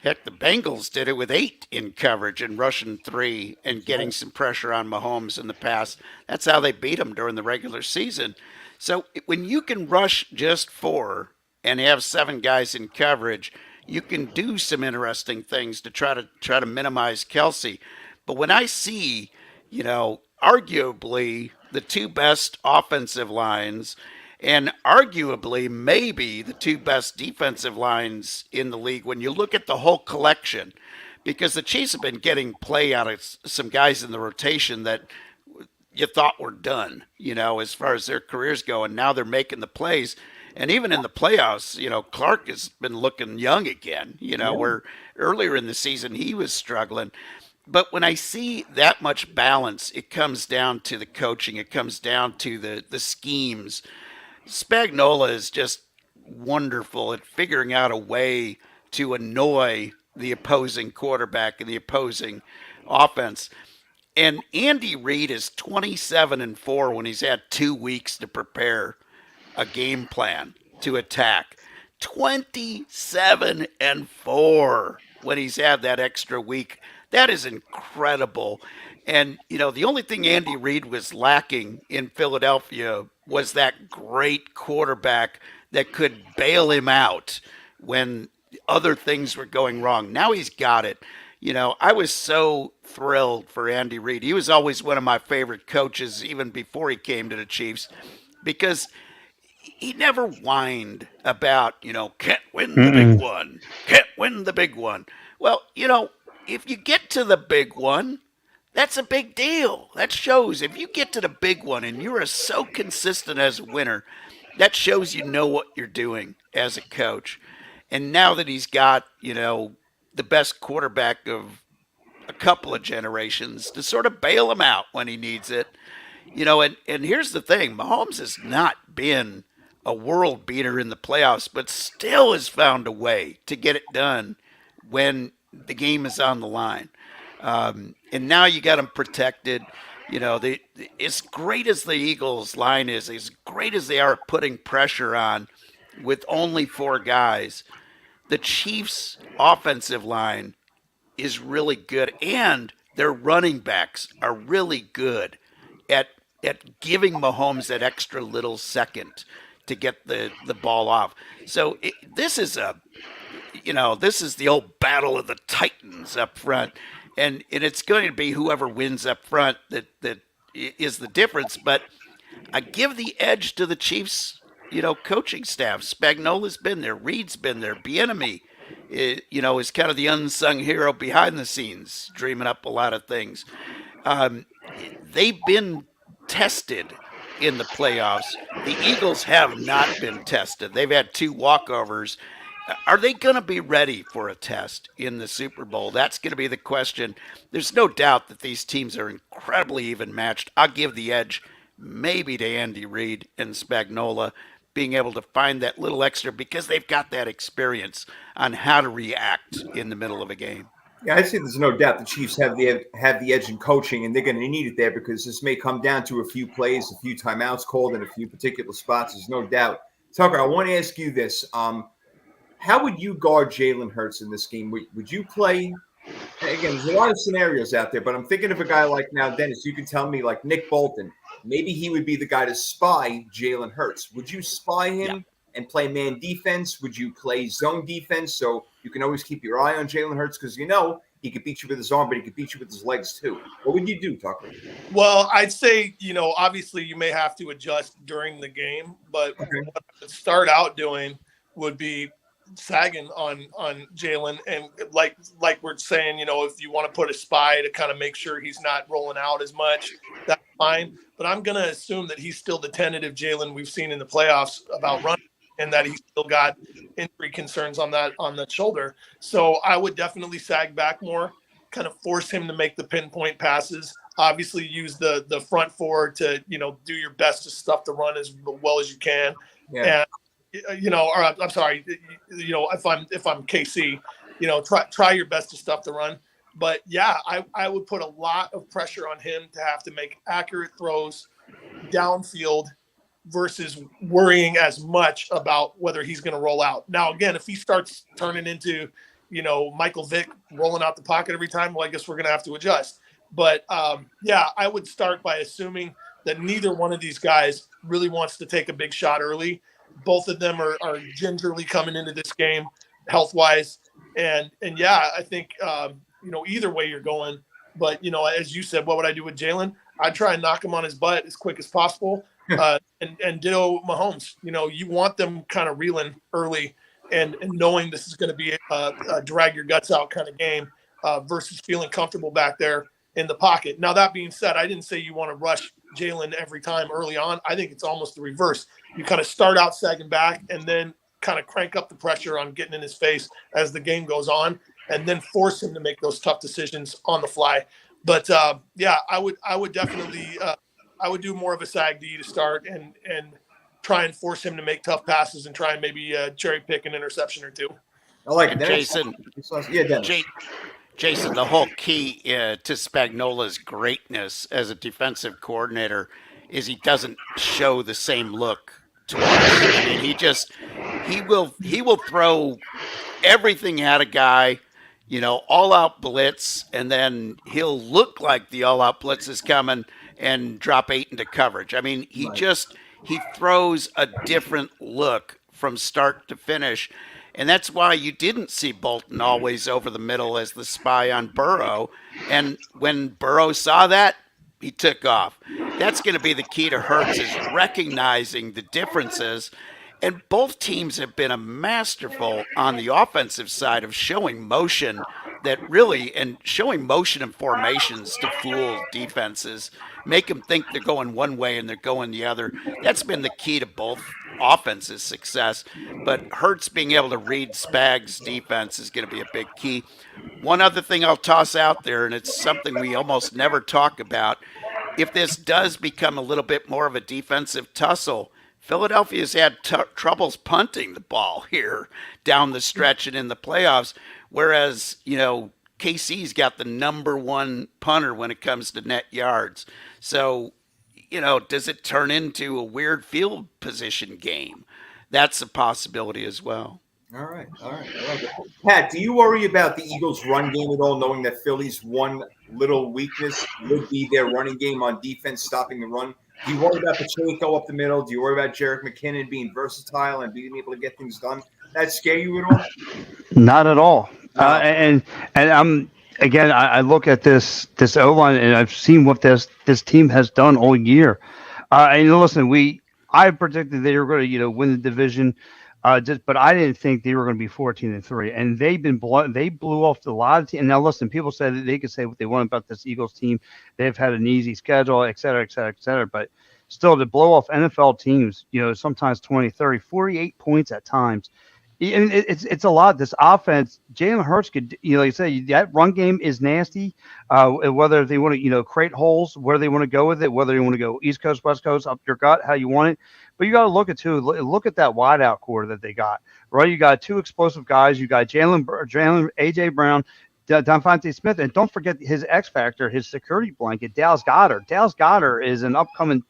Bengals did it with 8 in coverage and rushing 3 and getting some pressure on Mahomes in the past. That's how they beat them during the regular season. So when you can rush just 4 and have 7 guys in coverage, you can do some interesting things to try to minimize Kelsey. But when I see, arguably the 2 best offensive lines and arguably maybe the 2 best defensive lines in the league when you look at the whole collection, because the Chiefs have been getting play out of some guys in the rotation that you thought were done, as far as their careers go, and now they're making the plays. And even in the playoffs, Clark has been looking young again, where earlier in the season he was struggling. But when I see that much balance, it comes down to the coaching. It comes down to the schemes. Spagnuolo is just wonderful at figuring out a way to annoy the opposing quarterback and the opposing offense. And Andy Reid is 27-4 when he's had 2 weeks to prepare a game plan to attack. 27-4 when he's had that extra week. That is incredible. And, the only thing Andy Reid was lacking in Philadelphia was that great quarterback that could bail him out when other things were going wrong. Now he's got it. I was so thrilled for Andy Reid. He was always one of my favorite coaches, even before he came to the Chiefs, because he never whined about, can't win the big one, can't win the big one. Well, if you get to the big one, that's a big deal. That shows if you get to the big one and you're so consistent as a winner, that shows you know what you're doing as a coach. And now that he's got, the best quarterback of a couple of generations to sort of bail him out when he needs it, And here's the thing: Mahomes has not been a world beater in the playoffs, but still has found a way to get it done when the game is on the line. And now you got them protected. As great as the Eagles' line is, as great as they are at putting pressure on with only 4 guys, the Chiefs' offensive line is really good, and their running backs are really good at giving Mahomes that extra little second to get the ball off. So this is the old battle of the Titans up front, and it's going to be whoever wins up front that is the difference. But I give the edge to the Chiefs, coaching staff. Spagnola's been there, Reed's been there, Bieniemy, is kind of the unsung hero behind the scenes, dreaming up a lot of things. They've been tested in the playoffs. The Eagles have not been tested. They've had 2 walkovers. Are they going to be ready for a test in the Super Bowl? That's going to be the question. There's no doubt that these teams are incredibly even matched. I'll give the edge maybe to Andy Reid and Spagnola being able to find that little extra because they've got that experience on how to react in the middle of a game. Yeah, I'd say there's no doubt the Chiefs have the edge in coaching, and they're going to need it there because this may come down to a few plays, a few timeouts called in a few particular spots. There's no doubt. Tucker, I want to ask you this. How would you guard Jalen Hurts in this game? Would you play – again, there's a lot of scenarios out there, but I'm thinking of a guy like now, Dennis, you can tell me like Nick Bolton. Maybe he would be the guy to spy Jalen Hurts. Would you spy him and play man defense? Would you play zone defense so you can always keep your eye on Jalen Hurts? Because he could beat you with his arm, but he could beat you with his legs too. What would you do, Tucker? Well, I'd say, obviously you may have to adjust during the game, but what I would start out doing would be sagging on Jalen, and like we're saying, if you want to put a spy to kind of make sure he's not rolling out as much, that's fine. But I'm going to assume that he's still the tentative Jalen we've seen in the playoffs about running, and that he's still got injury concerns on the shoulder. So I would definitely sag back more, kind of force him to make the pinpoint passes. Obviously, use the front 4 to do your best to stuff the run as well as you can. Yeah. And or I'm sorry, if I'm KC, try your best to stuff the run. But yeah, I would put a lot of pressure on him to have to make accurate throws downfield versus worrying as much about whether he's going to roll out. Now, again, if he starts turning into, Michael Vick rolling out the pocket every time, well, I guess we're going to have to adjust. But I would start by assuming that neither one of these guys really wants to take a big shot early. Both of them are gingerly coming into this game health-wise. And I think, either way you're going. But, as you said, what would I do with Jalen? I'd try and knock him on his butt as quick as possible. And ditto Mahomes. You want them kind of reeling early and knowing this is going to be a drag your guts out kind of game versus feeling comfortable back there in the pocket. Now, that being said, I didn't say you want to rush Jalen every time early on. I think it's almost the reverse. You kind of start out sagging back and then kind of crank up the pressure on getting in his face as the game goes on, and then force him to make those tough decisions on the fly. But I would definitely I would do more of a sag D to start and try and force him to make tough passes and try and maybe cherry pick an interception or two. I like it, Jason. Dennis. Jason, the whole key to Spagnola's greatness as a defensive coordinator is he doesn't show the same look twice. I mean, he will throw everything at a guy, all out blitz, and then he'll look like the all out blitz is coming and drop 8 into coverage. I mean, he throws a different look from start to finish. And that's why you didn't see Bolton always over the middle as the spy on Burrow. And when Burrow saw that, he took off. That's going to be the key to Hurts, is recognizing the differences. And both teams have been masterful on the offensive side of showing motion and showing motion and formations to fool defenses, make them think they're going one way and they're going the other. That's been the key to both offense's success. But Hurts being able to read Spags' defense is going to be a big key. One other thing I'll toss out there, and it's something we almost never talk about. if this does become a little bit more of a defensive tussle, Philadelphia's had troubles punting the ball here down the stretch and in the playoffs, whereas, KC's got the number one punter when it comes to net yards. So, does it turn into a weird field position game? That's a possibility as well. All right. I like it. Pat, do you worry about the Eagles' run game at all, knowing that Philly's one little weakness would be their running game on defense, stopping the run? Do you worry about Pacheco up the middle? Do you worry about Jerick McKinnon being versatile and being able to get things done? That scare you at all? Not at all. No. And I'm again. I look at this O-line, and I've seen what this team has done all year. And listen, I predicted they were going to win the division. But I didn't think they were going to be 14-3, and they blew off a lot of teams. And now listen, people said that they could say what they want about this Eagles team. They've had an easy schedule, et cetera, et cetera, et cetera. But still, to blow off NFL teams, sometimes 20, 30, 48 points at times. It's a lot. This offense, Jalen Hurts could, like I said, that run game is nasty. Whether they want to, create holes, where they want to go with it, whether you want to go East Coast, West Coast, up your gut, how you want it. But you got to look at that wideout core that they got, right? You got two explosive guys. You got Jalen, AJ Brown, Devontae Smith, and don't forget his X factor, his security blanket, Dallas Goedert. Dallas Goedert is an upcoming,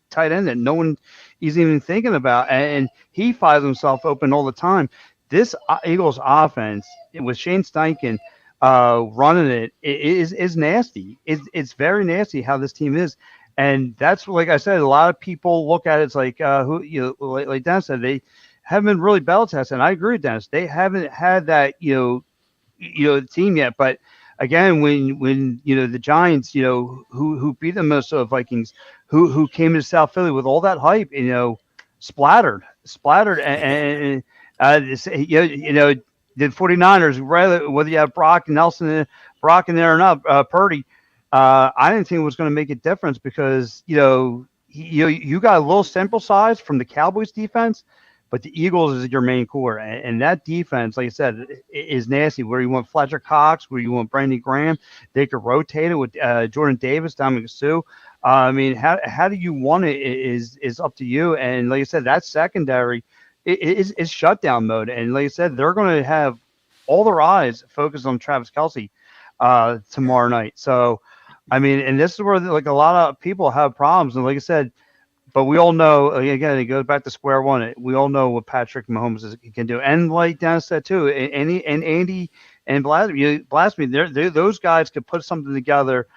tight end that no one is even thinking about, and he finds himself open all the time. This Eagles offense with Shane Steichen running it is nasty. It's very nasty how this team is. And that's, like I said, a lot of people look at it, it's like like Dennis said, they haven't been really battle tested. And I agree with Dennis. They haven't had that, team yet. But again, when the Giants, who beat the Minnesota Vikings, who came to South Philly with all that hype, splattered, and the 49ers, whether you have Brock and Nelson, in there or not, Purdy. I didn't think it was going to make a difference because, you got a little sample size from the Cowboys defense, but the Eagles is your main core. And that defense, like I said, is nasty. Where you want Fletcher Cox, where you want Brandon Graham, they could rotate it with Jordan Davis, Dominic Sue. How do you want it is up to you. And like I said, that secondary is shutdown mode. And like I said, they're going to have all their eyes focused on Travis Kelce tomorrow night. So, and this is where a lot of people have problems. And like I said, but we all know, again, it goes back to square one. We all know what Patrick Mahomes can do. And like Dennis said too, and Andy and Blasphemy, those guys could put something together.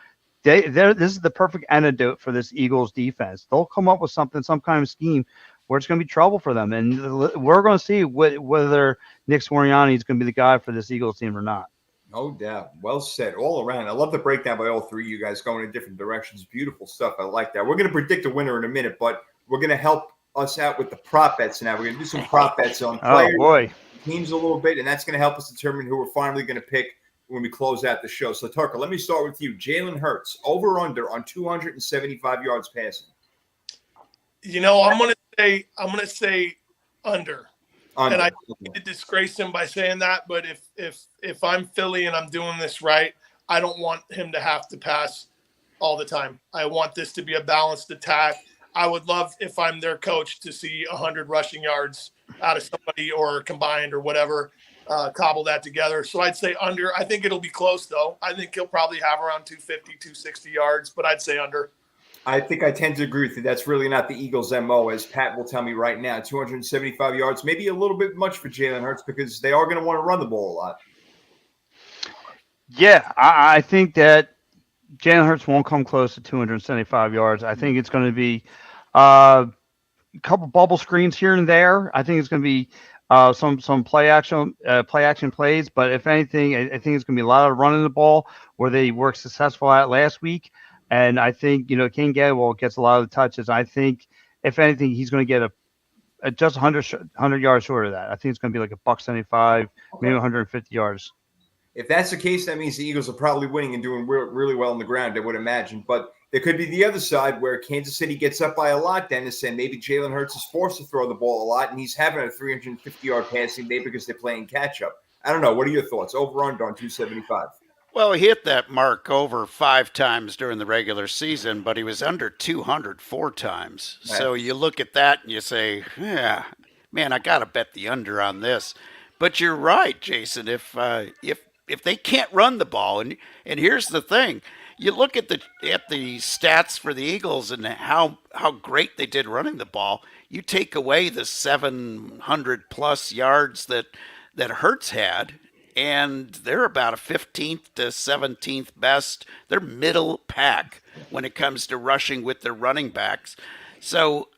This is the perfect antidote for this Eagles defense. They'll come up with some kind of scheme where it's going to be trouble for them. And we're going to see whether Nick Sirianni is going to be the guy for this Eagles team or not. No doubt. Well said all around. I love the breakdown by all three of you guys going in different directions. Beautiful stuff. I like that. We're going to predict a winner in a minute, but we're going to help us out with the prop bets now. We're going to do some prop bets on players, teams a little bit, and that's going to help us determine who we're finally going to pick when we close out the show. So, Tucker, let me start with you. Jalen Hurts, over under on 275 yards passing. I'm going to say under. And I need to disgrace him by saying that, but if I'm Philly and I'm doing this right, I don't want him to have to pass all the time. I want this to be a balanced attack. I would love, if I'm their coach, to see 100 rushing yards out of somebody or combined or whatever, cobble that together. So I'd say under. I think it'll be close, though. I think he'll probably have around 250, 260 yards, but I'd say under. I think I tend to agree with you. That's really not the Eagles' MO, as Pat will tell me right now. 275 yards, maybe a little bit much for Jalen Hurts because they are going to want to run the ball a lot. Yeah, I think that Jalen Hurts won't come close to 275 yards. I think it's going to be a couple bubble screens here and there. I think it's going to be some play action plays. But if anything, I think it's going to be a lot of running the ball where they were successful at last week. And I think, King Gainwell gets a lot of the touches. I think, if anything, he's going to get a just 100 yards short of that. I think it's going to be like $175, maybe 150 yards. If that's the case, that means the Eagles are probably winning and doing really well on the ground, I would imagine. But there could be the other side where Kansas City gets up by a lot, Dennis, and maybe Jalen Hurts is forced to throw the ball a lot, and he's having a 350-yard passing day because they're playing catch-up. I don't know. What are your thoughts? Over or under on 275? Well, he hit that mark over 5 times during the regular season, but he was under 200 4 times. Right. So you look at that and you say, yeah, man, I got to bet the under on this. But you're right, Jason. If they can't run the ball, and here's the thing, you look at the stats for the Eagles and how great they did running the ball. You take away the 700 plus yards that Hurts had, and they're about a 15th to 17th best. They're middle pack when it comes to rushing with their running backs. So,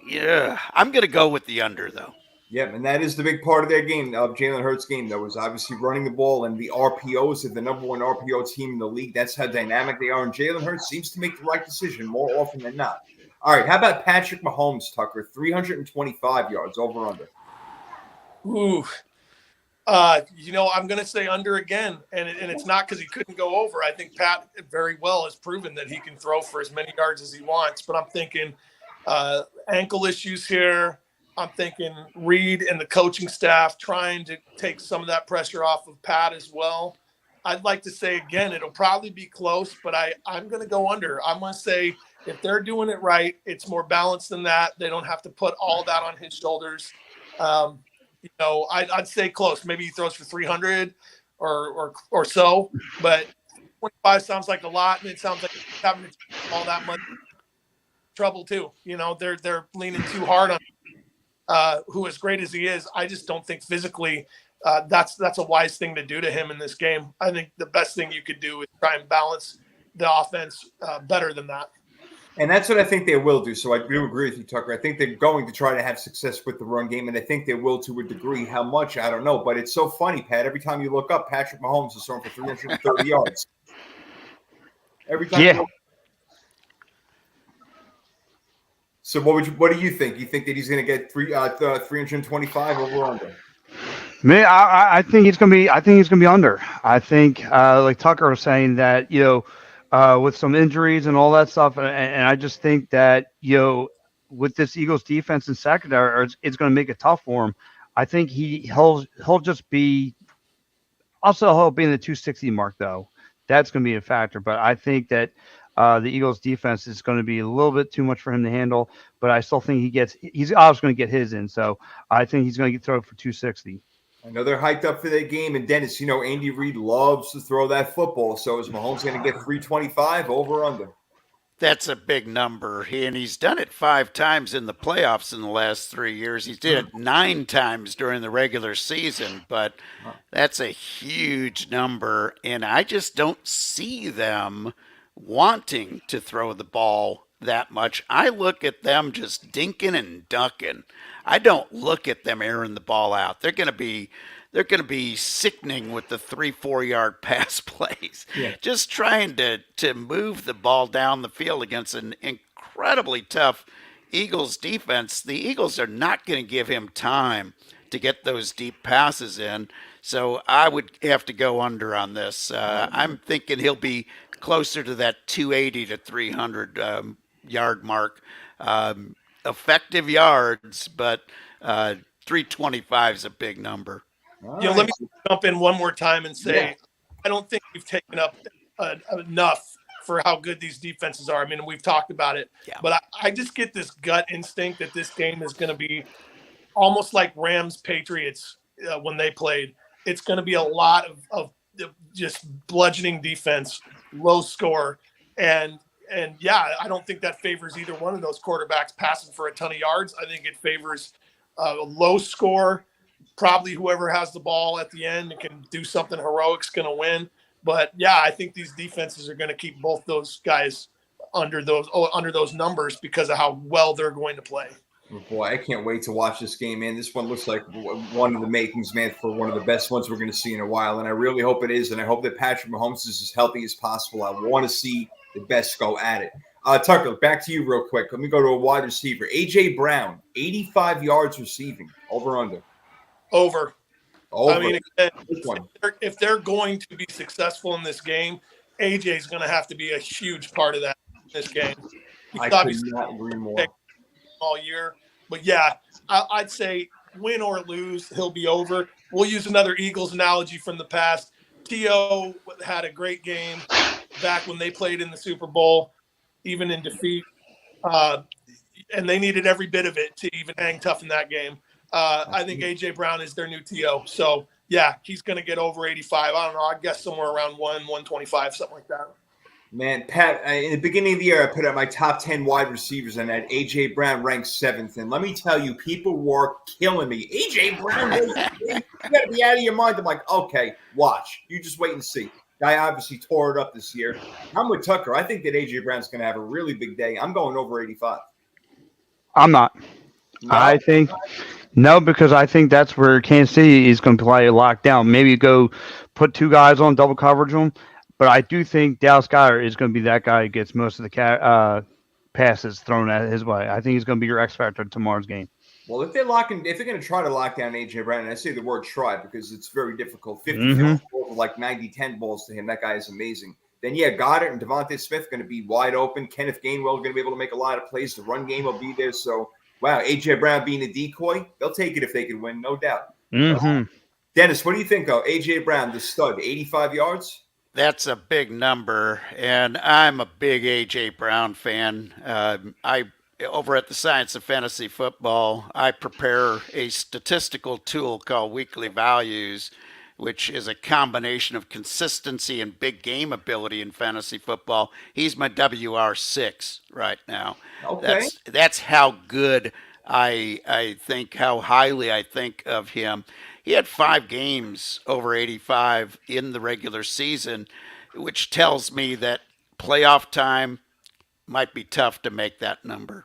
yeah, I'm going to go with the under, though. Yep, and that is the big part of their game, of Jalen Hurts' game, though, is obviously running the ball, and the RPOs are the number one RPO team in the league. That's how dynamic they are, and Jalen Hurts seems to make the right decision more often than not. All right, how about Patrick Mahomes, Tucker? 325 yards, over under. Ooh. I'm going to say under again, and it's not because he couldn't go over. I think Pat very well has proven that he can throw for as many yards as he wants, but I'm thinking ankle issues here. I'm thinking Reed and the coaching staff trying to take some of that pressure off of Pat as well. I'd like to say, again, it'll probably be close, but I'm going to go under. I'm going to say if they're doing it right, it's more balanced than that. They don't have to put all that on his shoulders. I'd say close. Maybe he throws for 300 or so, but 25 sounds like a lot, and it sounds like he's having to all that much trouble too. They're leaning too hard on who, as great as he is. I just don't think physically that's a wise thing to do to him in this game. I think the best thing you could do is try and balance the offense better than that. And that's what I think they will do. So I do agree with you, Tucker. I think they're going to try to have success with the run game, and I think they will to a degree. How much, I don't know. But it's so funny, Pat. Every time you look up, Patrick Mahomes is throwing for 330 yards. Every time. Yeah. So what do you think? You think that he's going to get 325 over or under? Man, I think he's gonna be. I think he's gonna be under. I think, like Tucker was saying, that with some injuries and all that stuff, and I just think that with this Eagles defense and secondary, it's going to make it tough for him. I think he'll just be. Also, he'll be in the 260 mark though. That's going to be a factor. But I think that the Eagles defense is going to be a little bit too much for him to handle. But I still think he's obviously going to get his in. So I think he's going to throw for 260. I know they're hyped up for that game. And Dennis, Andy Reid loves to throw that football. So is Mahomes going to get 325 over or under? That's a big number. And he's done it 5 times in the playoffs in the last 3 years. He did it 9 times during the regular season, but that's a huge number. And I just don't see them wanting to throw the ball that much. I look at them just dinking and ducking. I don't look at them airing the ball out. They're going to be sickening with the 3-4 yard pass plays. Yeah. Just trying to move the ball down the field against an incredibly tough Eagles defense. The Eagles are not going to give him time to get those deep passes in. So I would have to go under on this. I'm thinking he'll be closer to that 280 to 300 yard mark. Effective yards, but 325 is a big number. Let me jump in one more time and say, I don't think we've taken up enough for how good these defenses are. I mean, we've talked about it, but I just get this gut instinct that this game is going to be almost like Rams Patriots when they played. It's going to be a lot of just bludgeoning defense, low score, and I don't think that favors either one of those quarterbacks passing for a ton of yards. I think it favors a low score. Probably whoever has the ball at the end and can do something heroic is going to win. But I think these defenses are going to keep both those guys under those numbers because of how well they're going to play. Oh boy, I can't wait to watch this game, man. This one looks like one of the makings, man, for one of the best ones we're going to see in a while. And I really hope it is. And I hope that Patrick Mahomes is as healthy as possible. I want to see the best go at it. Tucker, back to you real quick. Let me go to a wide receiver. A.J. Brown, 85 yards receiving. Over under? Over. I mean, again, one. if they're going to be successful in this game, A.J. is going to have to be a huge part of that in this game. I could not agree more. All year. But I'd say win or lose, he'll be over. We'll use another Eagles analogy from the past. T.O. had a great game back when they played in the Super Bowl, even in defeat. And they needed every bit of it to even hang tough in that game. I think A.J. Brown is their new T.O. So, yeah, he's going to get over 85. I don't know. I guess somewhere around 125, something like that. Man, Pat, in the beginning of the year, I put out my top 10 wide receivers and had A.J. Brown ranked 7th. And let me tell you, people were killing me. A.J. Brown, you got to be out of your mind. I'm like, okay, watch. You just wait and see. Guy obviously tore it up this year. I'm with Tucker. I think that A.J. Brown's going to have a really big day. I'm going over 85. I'm not. No? I think no, because I think that's where Kansas City is going to play locked down. Maybe go put 2 guys on double coverage them, but I do think Dallas Goedert is going to be that guy who gets most of the passes thrown at his way. I think he's going to be your X factor in tomorrow's game. Well, if they're going to try to lock down A.J. Brown, and I say the word try because it's very difficult, 50 balls like 90-10 balls to him. That guy is amazing. Then, yeah, Goddard and Devontae Smith going to be wide open. Kenneth Gainwell going to be able to make a lot of plays. The run game will be there. So, wow, A.J. Brown being a decoy, they'll take it if they can win, no doubt. Dennis, what do you think of A.J. Brown, the stud, 85 yards? That's a big number, and I'm a big A.J. Brown fan. Over at the Science of Fantasy Football, I prepare a statistical tool called Weekly Values, which is a combination of consistency and big game ability in fantasy football. He's my WR6 right now. Okay. That's how good I think, how highly I think of him. He had 5 games over 85 in the regular season, which tells me that playoff time might be tough to make that number.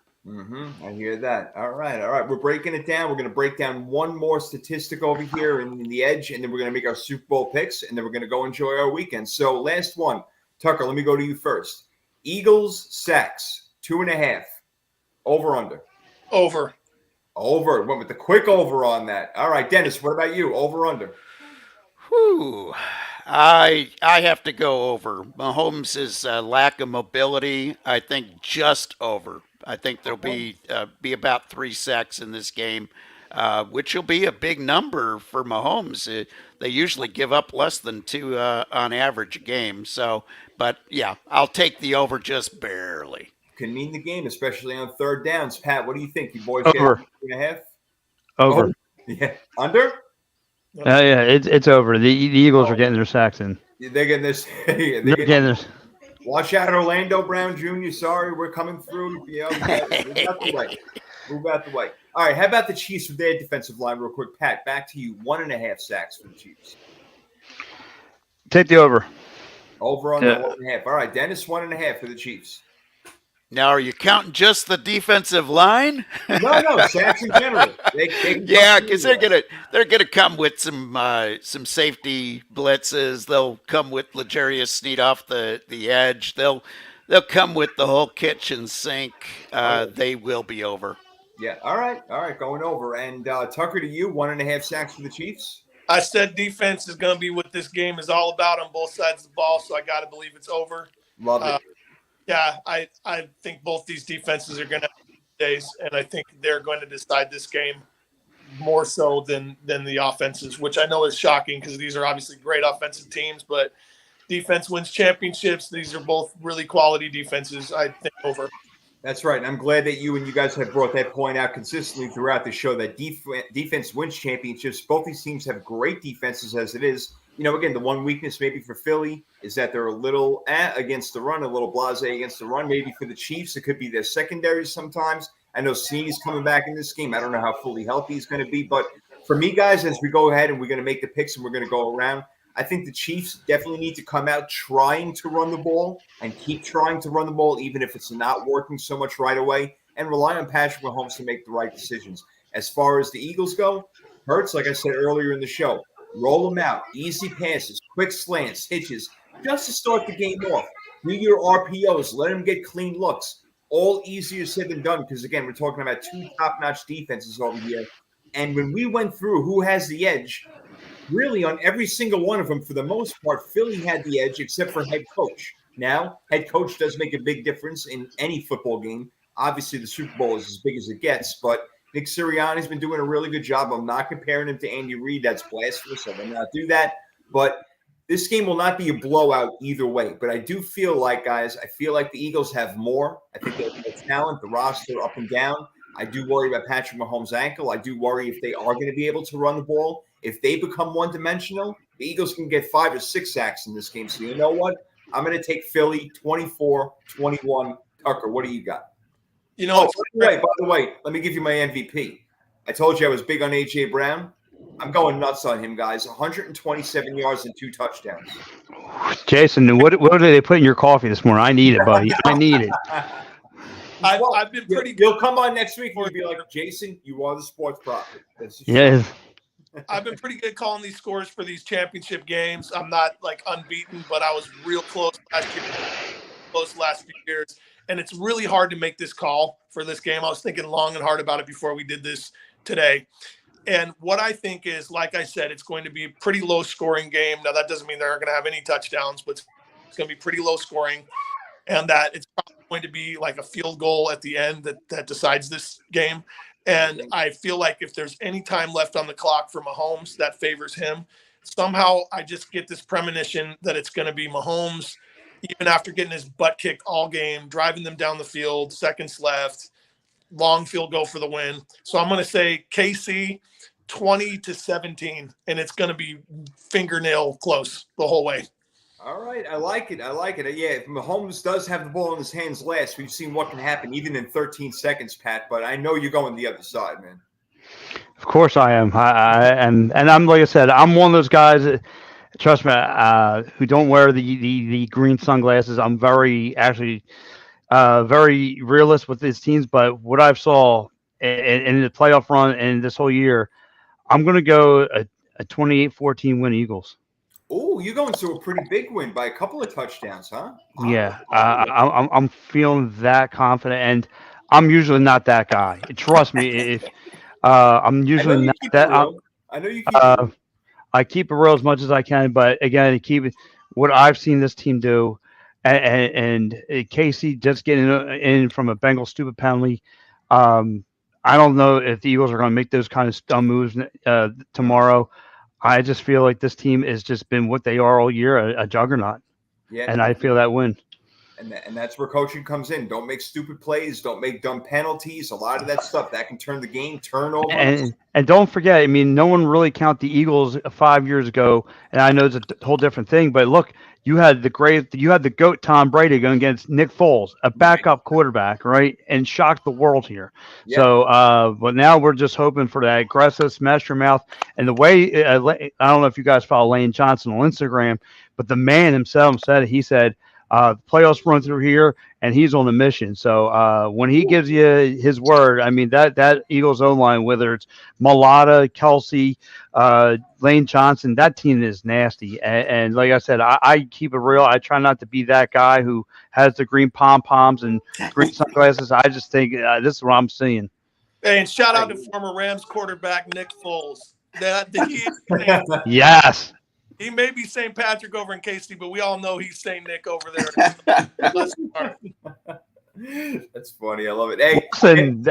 I hear that. All right. We're breaking it down. We're going to break down one more statistic over here in the edge, and then we're going to make our Super Bowl picks, and then we're going to go enjoy our weekend. So last one. Tucker, let me go to you first. Eagles sacks, 2.5. Over, under? Over. Over. Went with the quick over on that. All right, Dennis, what about you? Over, under? Whew. I have to go over. Mahomes' lack of mobility, I think just over. I think there'll be about 3 sacks in this game, which will be a big number for Mahomes. They usually give up less than 2 on average a game. So, but yeah, I'll take the over just barely. Can mean the game, especially on third downs. Pat, what do you think? You boys Over. get 2.5? Over. Oh, yeah. Under? Yeah, it's over. The Eagles are getting their sacks in. They're getting this. They're getting this. Watch out, Orlando Brown Jr. Sorry, we're coming through. Move out the way. Move out the way. All right, how about the Chiefs with their defensive line real quick? Pat, back to you. 1.5 sacks for the Chiefs. Take the over. Over on the 1.5. All right, Dennis, 1.5 for the Chiefs. Now, are you counting just the defensive line? No, sacks in general. Yeah, because they're gonna come with some safety blitzes. They'll come with L'Jarius Sneed off the edge. They'll come with the whole kitchen sink. They will be over. Yeah. All right, going over. And Tucker, to you, 1.5 sacks for the Chiefs. I said defense is going to be what this game is all about on both sides of the ball, so I got to believe it's over. Love it. Yeah, I think both these defenses are going to have days, and I think they're going to decide this game more so than the offenses, which I know is shocking because these are obviously great offensive teams, but defense wins championships. These are both really quality defenses. I think over. That's right. And I'm glad that you guys have brought that point out consistently throughout the show that defense wins championships. Both these teams have great defenses as it is. Again, the one weakness maybe for Philly is that they're a little against the run, a little blasé against the run. Maybe for the Chiefs, it could be their secondary sometimes. I know Sneady's coming back in this game. I don't know how fully healthy he's going to be. But for me, guys, as we go ahead and we're going to make the picks and we're going to go around, I think the Chiefs definitely need to come out trying to run the ball and keep trying to run the ball, even if it's not working so much right away, and rely on Patrick Mahomes to make the right decisions. As far as the Eagles go, Hurts, like I said earlier in the show, roll them out, easy passes, quick slants, hitches, just to start the game off. Do your RPOs, let them get clean looks. All easier said than done because, again, we're talking about 2 top-notch defenses over here. And when we went through who has the edge, really on every single one of them, for the most part, Philly had the edge except for head coach. Now, head coach does make a big difference in any football game. Obviously, the Super Bowl is as big as it gets, but Nick Sirianni's been doing a really good job. I'm not comparing him to Andy Reid. That's blasphemous. I will not do that. But this game will not be a blowout either way. But I do feel like, guys, I feel like the Eagles have more. I think they have more talent, the roster up and down. I do worry about Patrick Mahomes' ankle. I do worry if they are going to be able to run the ball. If they become one-dimensional, the Eagles can get 5 or 6 sacks in this game. So you know what? I'm going to take Philly 24-21. Tucker, what do you got? You know, by the way, let me give you my MVP. I told you I was big on A.J. Brown. I'm going nuts on him, guys. 127 yards and 2 touchdowns. Jason, what did they put in your coffee this morning? I need it, buddy. I need it. I've been pretty good. You'll come on next week and you'll be like, Jason, you are the sports prophet. Yes. I've been pretty good calling these scores for these championship games. I'm not like unbeaten, but I was real close last few years. And it's really hard to make this call for this game. I was thinking long and hard about it before we did this today. And what I think is, like I said, it's going to be a pretty low scoring game. Now, that doesn't mean they're going to have any touchdowns, but it's going to be pretty low scoring. And that it's probably going to be like a field goal at the end that decides this game. And I feel like if there's any time left on the clock for Mahomes, that favors him. Somehow I just get this premonition that it's going to be Mahomes, even after getting his butt kicked all game, driving them down the field, seconds left, long field goal for the win. So I'm going to say KC 20-17, and it's going to be fingernail close the whole way. All right. I like it. Yeah, if Mahomes does have the ball in his hands last, we've seen what can happen even in 13 seconds, Pat, but I know you're going the other side, man. Of course I am. And I'm, like I said, I'm one of those guys, trust me, who don't wear the green sunglasses. I'm very realist with these teams, but what I've saw in the playoff run and this whole year, I'm going to go a 28-14 win Eagles. Oh, you're going to a pretty big win by a couple of touchdowns, huh? Yeah, I'm feeling that confident, and I'm usually not that guy. Trust me, if I'm usually not that. I know you keep. I keep it real as much as I can, but again, keep it. What I've seen this team do, and Casey just getting in from a Bengal stupid penalty. I don't know if the Eagles are going to make those kind of dumb moves tomorrow. I just feel like this team has just been what they are all year, a juggernaut. Yeah, and I feel that win. And that's where coaching comes in. Don't make stupid plays. Don't make dumb penalties. A lot of that stuff that can turn the game, turnovers. And don't forget, I mean, no one really count the Eagles 5 years ago. And I know it's a whole different thing, but look, you had the GOAT Tom Brady going against Nick Foles, a backup quarterback, right? And shocked the world here. Yep. So, but now we're just hoping for that aggressive smash your mouth. And the way, I don't know if you guys follow Lane Johnson on Instagram, but the man himself said, he said, playoffs run through here, and he's on a mission. So when he gives you his word, I mean, that Eagles O-line, whether it's Mulata, Kelsey, Lane Johnson, that team is nasty. And like I said, I keep it real. I try not to be that guy who has the green pom-poms and green sunglasses. I just think this is what I'm seeing. Hey, and shout out to former Rams quarterback Nick Foles. Yes. He may be St. Patrick over in KC, but we all know he's St. Nick over there. That's funny. I love it. Hey, listen,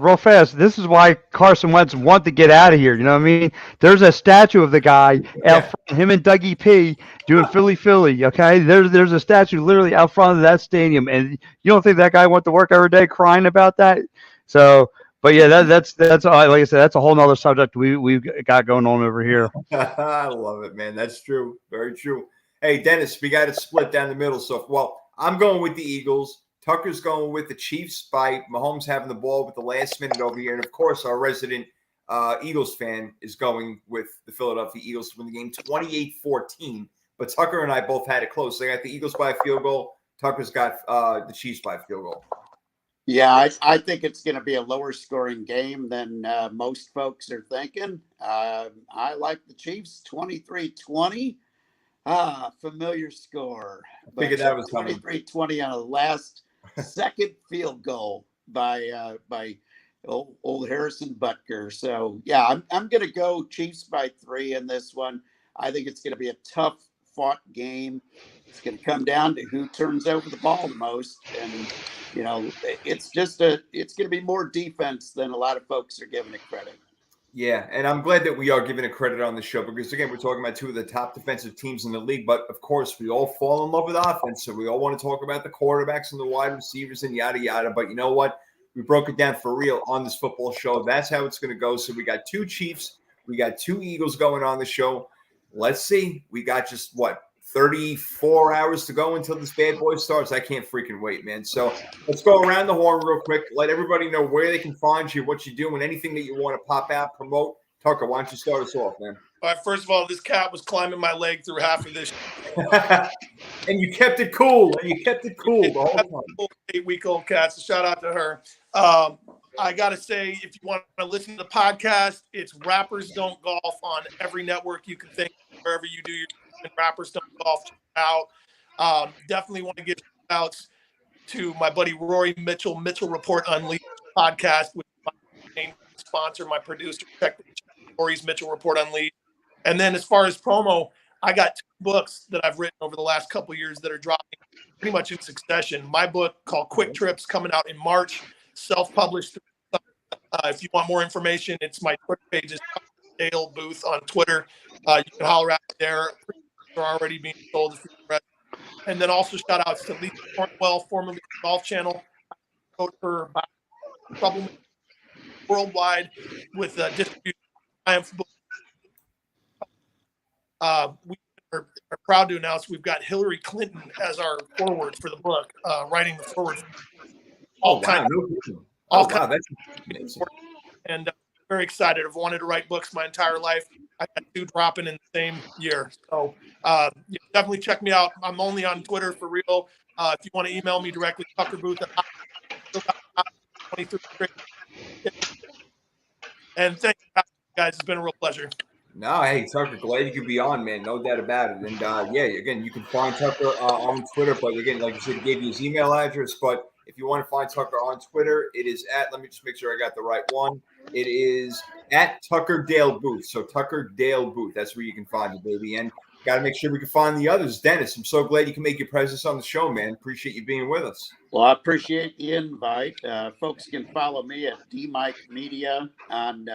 real fast. This is why Carson Wentz want to get out of here. You know what I mean? There's a statue of the guy out front, him and Dougie P doing Philly. Okay, there's a statue literally out front of that stadium, and you don't think that guy went to work every day crying about that? So. But yeah, that's like I said, that's a whole nother subject we've got going on over here. I love it, man. That's true. Very true. Hey, Dennis, we got it split down the middle. So, well, I'm going with the Eagles. Tucker's going with the Chiefs by Mahomes having the ball with the last minute over here. And, of course, our resident Eagles fan is going with the Philadelphia Eagles to win the game 28-14. But Tucker and I both had it close. They got the Eagles by a field goal. Tucker's got the Chiefs by a field goal. Yeah, I think it's going to be a lower scoring game than most folks are thinking. I like the Chiefs 23-20. Familiar score. I figured that was 23-20 on a last second field goal by old Harrison Butker. So, yeah, I'm going to go Chiefs by 3 in this one. I think it's going to be a tough fought game. It's going to come down to who turns over the ball the most. And, you know, it's going to be more defense than a lot of folks are giving it credit. Yeah, and I'm glad that we are giving a credit on the show because, again, we're talking about two of the top defensive teams in the league. But, of course, we all fall in love with offense, so we all want to talk about the quarterbacks and the wide receivers and yada, yada. But you know what? We broke it down for real on this football show. That's how it's going to go. So we got 2 Chiefs. We got 2 Eagles going on the show. Let's see. We got just, 34 hours to go until this bad boy starts. I can't freaking wait, man. So let's go around the horn real quick. Let everybody know where they can find you, what you do, and anything that you want to pop out, promote. Tucker, why don't you start us off, man? All right, first of all, this cat was climbing my leg through half of this. And you kept it cool. The whole time. 8-week-old cat, so shout out to her. I got to say, if you want to listen to the podcast, it's Rappers Don't Golf on every network you can think of, wherever you do your Rappers Don't Golf. Check it out. Definitely want to give shout outs to my buddy Rory Mitchell, Mitchell Report Unleashed podcast, with my main sponsor, my producer. Check Rory's Mitchell Report Unleashed. And then as far as promo, I got 2 books that I've written over the last couple of years that are dropping pretty much in succession. My book called Quick Trips coming out in March, self-published. If you want more information, it's my Twitter page is Dale Booth on Twitter. You can holler at me there. They're already being sold. And then also shout outs to Lisa Cornwell, formerly Golf Channel. I wrote her about Trouble worldwide with distribution. Triumph book. We are proud to announce we've got Hillary Clinton as our forward for the book, writing the forward. That's amazing. And very excited. I've wanted to write books my entire life. I got 2 dropping in the same year. So definitely check me out. I'm only on Twitter for real. If you want to email me directly, Tucker Booth at 23. And thank you guys. It's been a real pleasure. No, hey, Tucker, glad you could be on, man. No doubt about it. And, again, you can find Tucker on Twitter. But, again, like you said, he gave you his email address. But if you want to find Tucker on Twitter, it is let me just make sure I got the right one. It is at Tucker Dale Booth. So Tucker Dale Booth. That's where you can find it, baby. And got to make sure we can find the others. Dennis, I'm so glad you can make your presence on the show, man. Appreciate you being with us. Well, I appreciate the invite. Folks can follow me at DMike Media on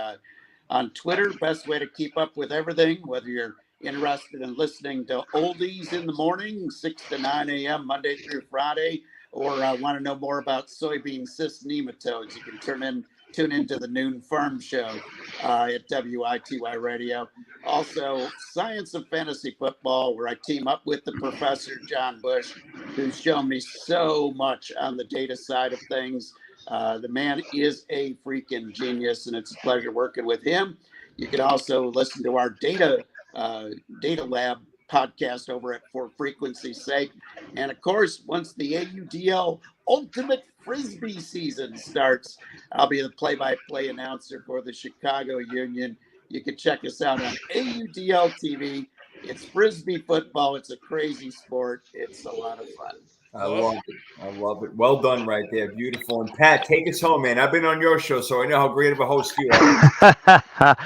Twitter. Best way to keep up with everything, whether you're interested in listening to oldies in the morning, 6 to 9 a.m. Monday through Friday, or want to know more about soybean cyst nematodes, you can tune into the Noon Farm Show at WITY Radio. Also, Science of Fantasy Football, where I team up with the professor, John Bush, who's shown me so much on the data side of things. The man is a freaking genius, and it's a pleasure working with him. You can also listen to our Data Lab podcast over at For Frequency's Sake. And of course, once the AUDL Ultimate Frisbee season starts, I'll be the play-by-play announcer for the Chicago Union. You can check us out on AUDL TV. It's Frisbee football. It's a crazy sport. It's a lot of fun. I love it. Well done right there. Beautiful. And Pat, take us home, man. I've been on your show, so I know how great of a host you are.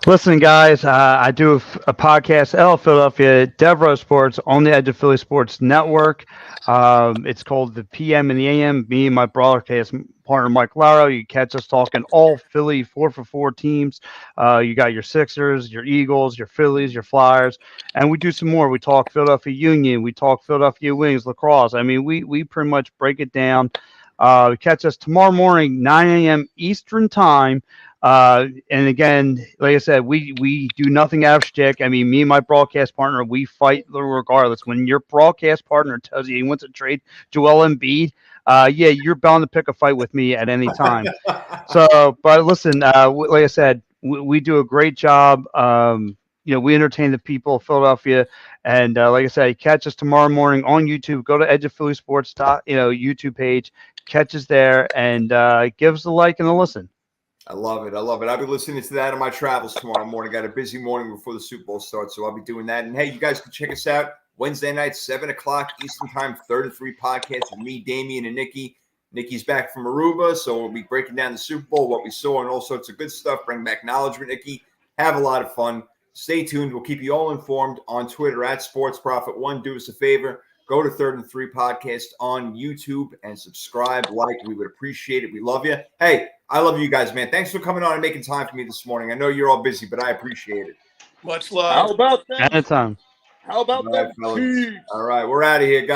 Listen, guys, I do a podcast, LA Philadelphia, Devereaux Sports, on the Edge of Philly Sports Network. It's called the PM and the AM. Me and my broadcast partner, Mike Laro. You catch us talking all Philly 4-for-4 teams. You got your Sixers, your Eagles, your Phillies, your Flyers, and we do some more. We talk Philadelphia Union. We talk Philadelphia Wings, lacrosse. I mean, we pretty much break it down. Catch us tomorrow morning, 9 a.m. Eastern time. And again, like I said, we do nothing out of shtick. I mean, me and my broadcast partner, we fight regardless. When your broadcast partner tells you he wants to trade Joel Embiid, you're bound to pick a fight with me at any time. So, but listen, like I said, we do a great job. We entertain the people of Philadelphia. And like I said, catch us tomorrow morning on YouTube. Go to Edge of Philly Sports, YouTube page. Catch us there and give us a like and a listen. I love it. I'll be listening to that on my travels tomorrow morning. Got a busy morning before the Super Bowl starts, so I'll be doing that. And hey, you guys can check us out Wednesday night, 7 o'clock Eastern time, 3rd and 3 podcast with me, Damian, and Nikki. Nikki's back from Aruba, so we'll be breaking down the Super Bowl, what we saw, and all sorts of good stuff. Bring back knowledge with Nikki. Have a lot of fun. Stay tuned. We'll keep you all informed on Twitter at SportsProfit1. Do us a favor. Go to 3rd and 3 podcast on YouTube and subscribe, like. We would appreciate it. We love you. Hey, I love you guys, man. Thanks for coming on and making time for me this morning. I know you're all busy, but I appreciate it. Much love. How about that? Anytime. How about All right, that? fellas. All right, we're out of here, guys.